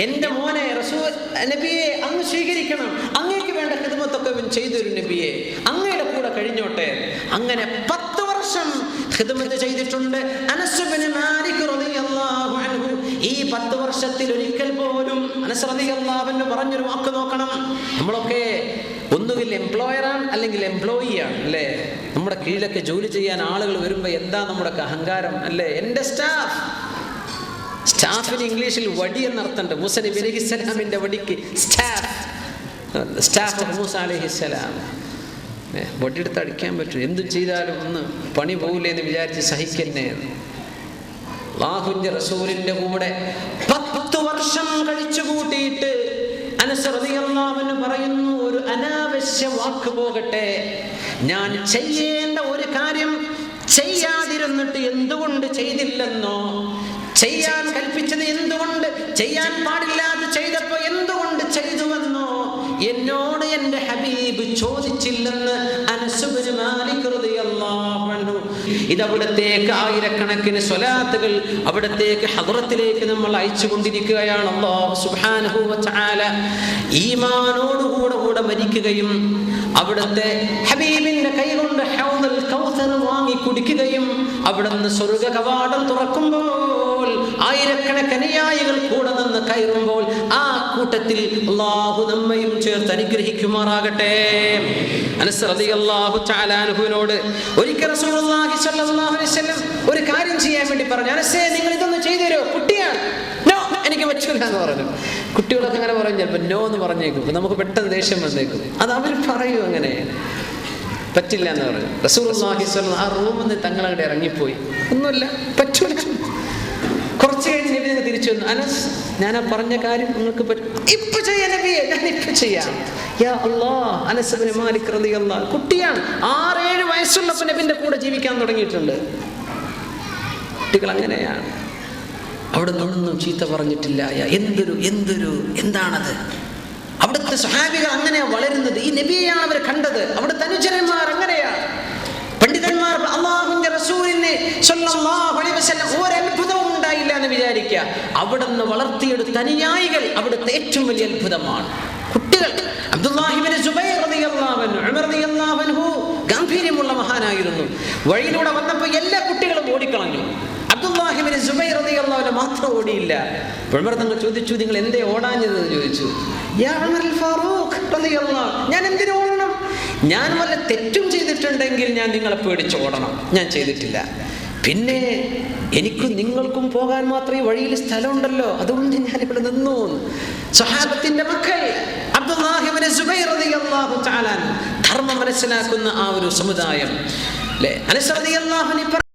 എൻ്റെ മോനെ റസൂൽ നബിയെ അങ്ങ് സ്വീകരിക്കണം, അങ്ങേക്ക് വേണ്ട ഖിദ്മത്തൊക്കെ ചെയ്തു തരും നബിയെ, അങ്ങയുടെ കൂടെ കഴിഞ്ഞോട്ടെ. അങ്ങനെ 10 വർഷം ഖിദ്മത്ത് ചെയ്തിട്ടുണ്ട് അനസ് ഇബ്നു മാലിക് റളിയല്ലാഹു അൻഹു. ഈ 10 വർഷത്തിൽ ഒരിക്കൽ പോലും അനസ് റളിയല്ലാഹു അൻഹു പറഞ്ഞൊരു വാക്ക് നോക്കണം. നമ്മളൊക്കെ ഒന്നുകിൽ എംപ്ലോയറാണ് അല്ലെങ്കിൽ എംപ്ലോയി ആണ് അല്ലേ? നമ്മുടെ കീഴിലൊക്കെ ജോലി ചെയ്യാൻ ആളുകൾ വരുമ്പോൾ എന്താ നമ്മുടെ അഹങ്കാരം അല്ലേ? എൻ്റെ സ്റ്റാഫിന് ഇംഗ്ലീഷിൽ വടി എന്നർത്ഥമുണ്ട്. മൂസ നബി അലൈഹിസ്സലാമിന്റെ വടിക്ക് സ്റ്റാഫ് മൂസ അലൈഹിസ്സലാം. വടിയെടുത്ത് അടിക്കാൻ പറ്റും, എന്തും ചെയ്താലും ഒന്ന് പണി പോകില്ലേ എന്ന് വിചാരിച്ച് സഹിക്കന്നെ. അല്ലാഹുവിന്റെ റസൂലിന്റെ കൂടെ 10 വർഷം കഴിച്ചു കൂട്ടിയിട്ട് അനസ് റളിയല്ലാഹു അൻഹു പറയുന്നു, ഒരു അനാവശ്യ വാക്ക് പോകട്ടെ, ഞാൻ ചെയ്യേണ്ട ഒരു കാര്യം ചെയ്യാതിരുന്നിട്ട് എന്തുകൊണ്ട് ചെയ്തില്ലെന്നോ, ചെയ്യാൻ കൽപ്പിച്ചത് എന്തുകൊണ്ട്, ചെയ്യാൻ പാടില്ലാതെ ചെയ്തപ്പോ എന്തുകൊണ്ട് ചെയ്തുവെന്നോ എന്നോട് എൻ്റെ ഹബീബ് ചോദിച്ചില്ലെന്ന് അനസ് ഇബ്നു മാലിക് റളിയല്ലാഹു അൻഹു. ഇത് അവിടത്തേക്ക് ആയിരക്കണക്കിന് സ്വലാത്തുകൾ അവിടത്തേക്ക് ഹദ്റത്തിലേക്ക് നമ്മൾ അയച്ചുകൊണ്ടിരിക്കുകയാണ്. അല്ലാഹു സുബ്ഹാനഹു വ തആല ഈമാനോടുകൂടെ മരിക്കുകയും അവിടുത്തെ ഹബീബിന്റെ കൈകൊണ്ട് ഹൗദുൽ കൗസർ വാങ്ങി കുടിക്കുകയും അവിടുന്ന് സ്വർഗ്ഗ കവാടം തുറക്കുമ്പോൾ ആയിരക്കണക്കിന് അനുയായികൾ കൂടെ നിന്ന് കയറുമ്പോൾ ആ കൂട്ടത്തിൽ അല്ലാഹു നമ്മയും ചേർത്ത് അനുഗ്രഹിക്കുമാറാകട്ടെ. അനസ് റളിയല്ലാഹു തആല അൻഹുവിനോട് ഒരിക്കൽ റസൂലുള്ളാഹി സ്വല്ലല്ലാഹു അലൈഹി വസല്ലം ഒരു കാര്യം ചെയ്യാൻ വേണ്ടി പറഞ്ഞു. അനസേ, നിങ്ങൾ ഇതൊന്ന് ചെയ്തു തരുമോ? കുട്ടിയാണ്. നോ, എനിക്ക് പറ്റില്ല എന്ന് പറഞ്ഞു. കുട്ടികളൊക്കെ അങ്ങനെ പറയും, ചിലപ്പോൾ നോ എന്ന് പറഞ്ഞേക്കും. നമുക്ക് പെട്ടെന്ന് ദേഷ്യം വന്നേക്കും. അത് അവർ പറയും, അങ്ങനെ പറ്റില്ല എന്ന് പറഞ്ഞു. റസൂലുള്ളാഹി സ്വല്ലല്ലാഹു ആ റൂമിൽ നിന്ന് തങ്ങളങ്ങോട്ട് ഇറങ്ങിപ്പോയി. ഒന്നുമില്ല, പറ്റൂല. കുറച്ച് കഴിഞ്ഞ് നബി തിരിച്ചു വന്നു. അനസ്, ഞാൻ ആ പറഞ്ഞ കാര്യം നിങ്ങൾക്ക് ഇപ്പൊ ചെയ്യാൻ നബിയെ, ഞാൻ ഇപ്പൊ ചെയ്യാം. യാ അല്ലാഹ്, അനസ് ഇബ്നു മാലിക് റളിയല്ലാഹു കുട്ടിയാണ്. 6-7 വയസ്സുള്ളപ്പോൾ നബിന്റെ കൂടെ ജീവിക്കാൻ തുടങ്ങിയിട്ടുണ്ട്. കുട്ടികൾ അങ്ങനെയാണ്. അവിടെ നിന്നൊന്നും ചീത്ത പറഞ്ഞിട്ടില്ല. എന്താണത്? അവിടുത്തെ സ്വഹാബികൾ അങ്ങനെയാണ് വളരുന്നത്. ഈ നബിയെയാണ് അവർ കണ്ടത്. അവിടുത്തെ അനുചരന്മാർ അങ്ങനെയാണ്. പണ്ഡിതന്മാർ അല്ലാഹുവിന്റെ റസൂലിനെ സ്വല്ലല്ലാഹു അലൈഹി വസല്ലം ഒരു അത്ഭുതവും ഉണ്ടായില്ല എന്ന് വിചാരിക്കുക. അവിടുന്ന് വളർത്തിയെടുത്ത അനുയായികൾ അവിടുത്തെ ഏറ്റവും വലിയ അത്ഭുതമാണ്. കുട്ടികൾ അബ്ദുല്ലാഹി ഇബ്നു സുബൈർ റളിയല്ലാഹു അൻഹു, ഉമർ റളിയല്ലാഹു അൻഹു ഗംഭീര്യമുള്ള മഹാനായിരുന്നു. വഴിയിലൂടെ വന്നപ്പോൾ എല്ലാ കുട്ടികളും ഓടിക്കളഞ്ഞു. അബ്ദുല്ലാഹി ഇബ്നു സുബൈർ റളിയല്ലാഹു അൻഹു മാത്രം ഓടിയില്ല. ഉമർ തങ്ങൾ ചോദിച്ചു, നിങ്ങൾ എന്തേ ഓടാഞ്ഞതെന്ന് ചോദിച്ചു. യാ ഉമർ ഫാറൂഖ് റളിയല്ലാഹു, ഞാൻ എന്തിനു ഓടണം? ഞാൻ വല്ല തെറ്റും ചെയ്തിട്ടുണ്ടെങ്കിൽ ഞാൻ നിങ്ങളെ പേടിച്ച് ഓടണം. ഞാൻ ചെയ്തിട്ടില്ല. പിന്നെ എനിക്കും നിങ്ങൾക്കും പോകാൻ മാത്രമേ വഴിയിൽ സ്ഥലമുണ്ടല്ലോ, അതുകൊണ്ട് ഞാൻ ഇവിടെ നിന്നു. സ്വഹാബത്തിന്റെ മക്കൾ അബ്ദുല്ലാഹി ഇബ്നു സുബൈർ റളിയല്ലാഹു തആല ധർമ്മം മനസ്സിലാക്കുന്ന ആ ഒരു സമുദായം അല്ലേ? അനസ് റളിയല്ലാഹു അൻഹു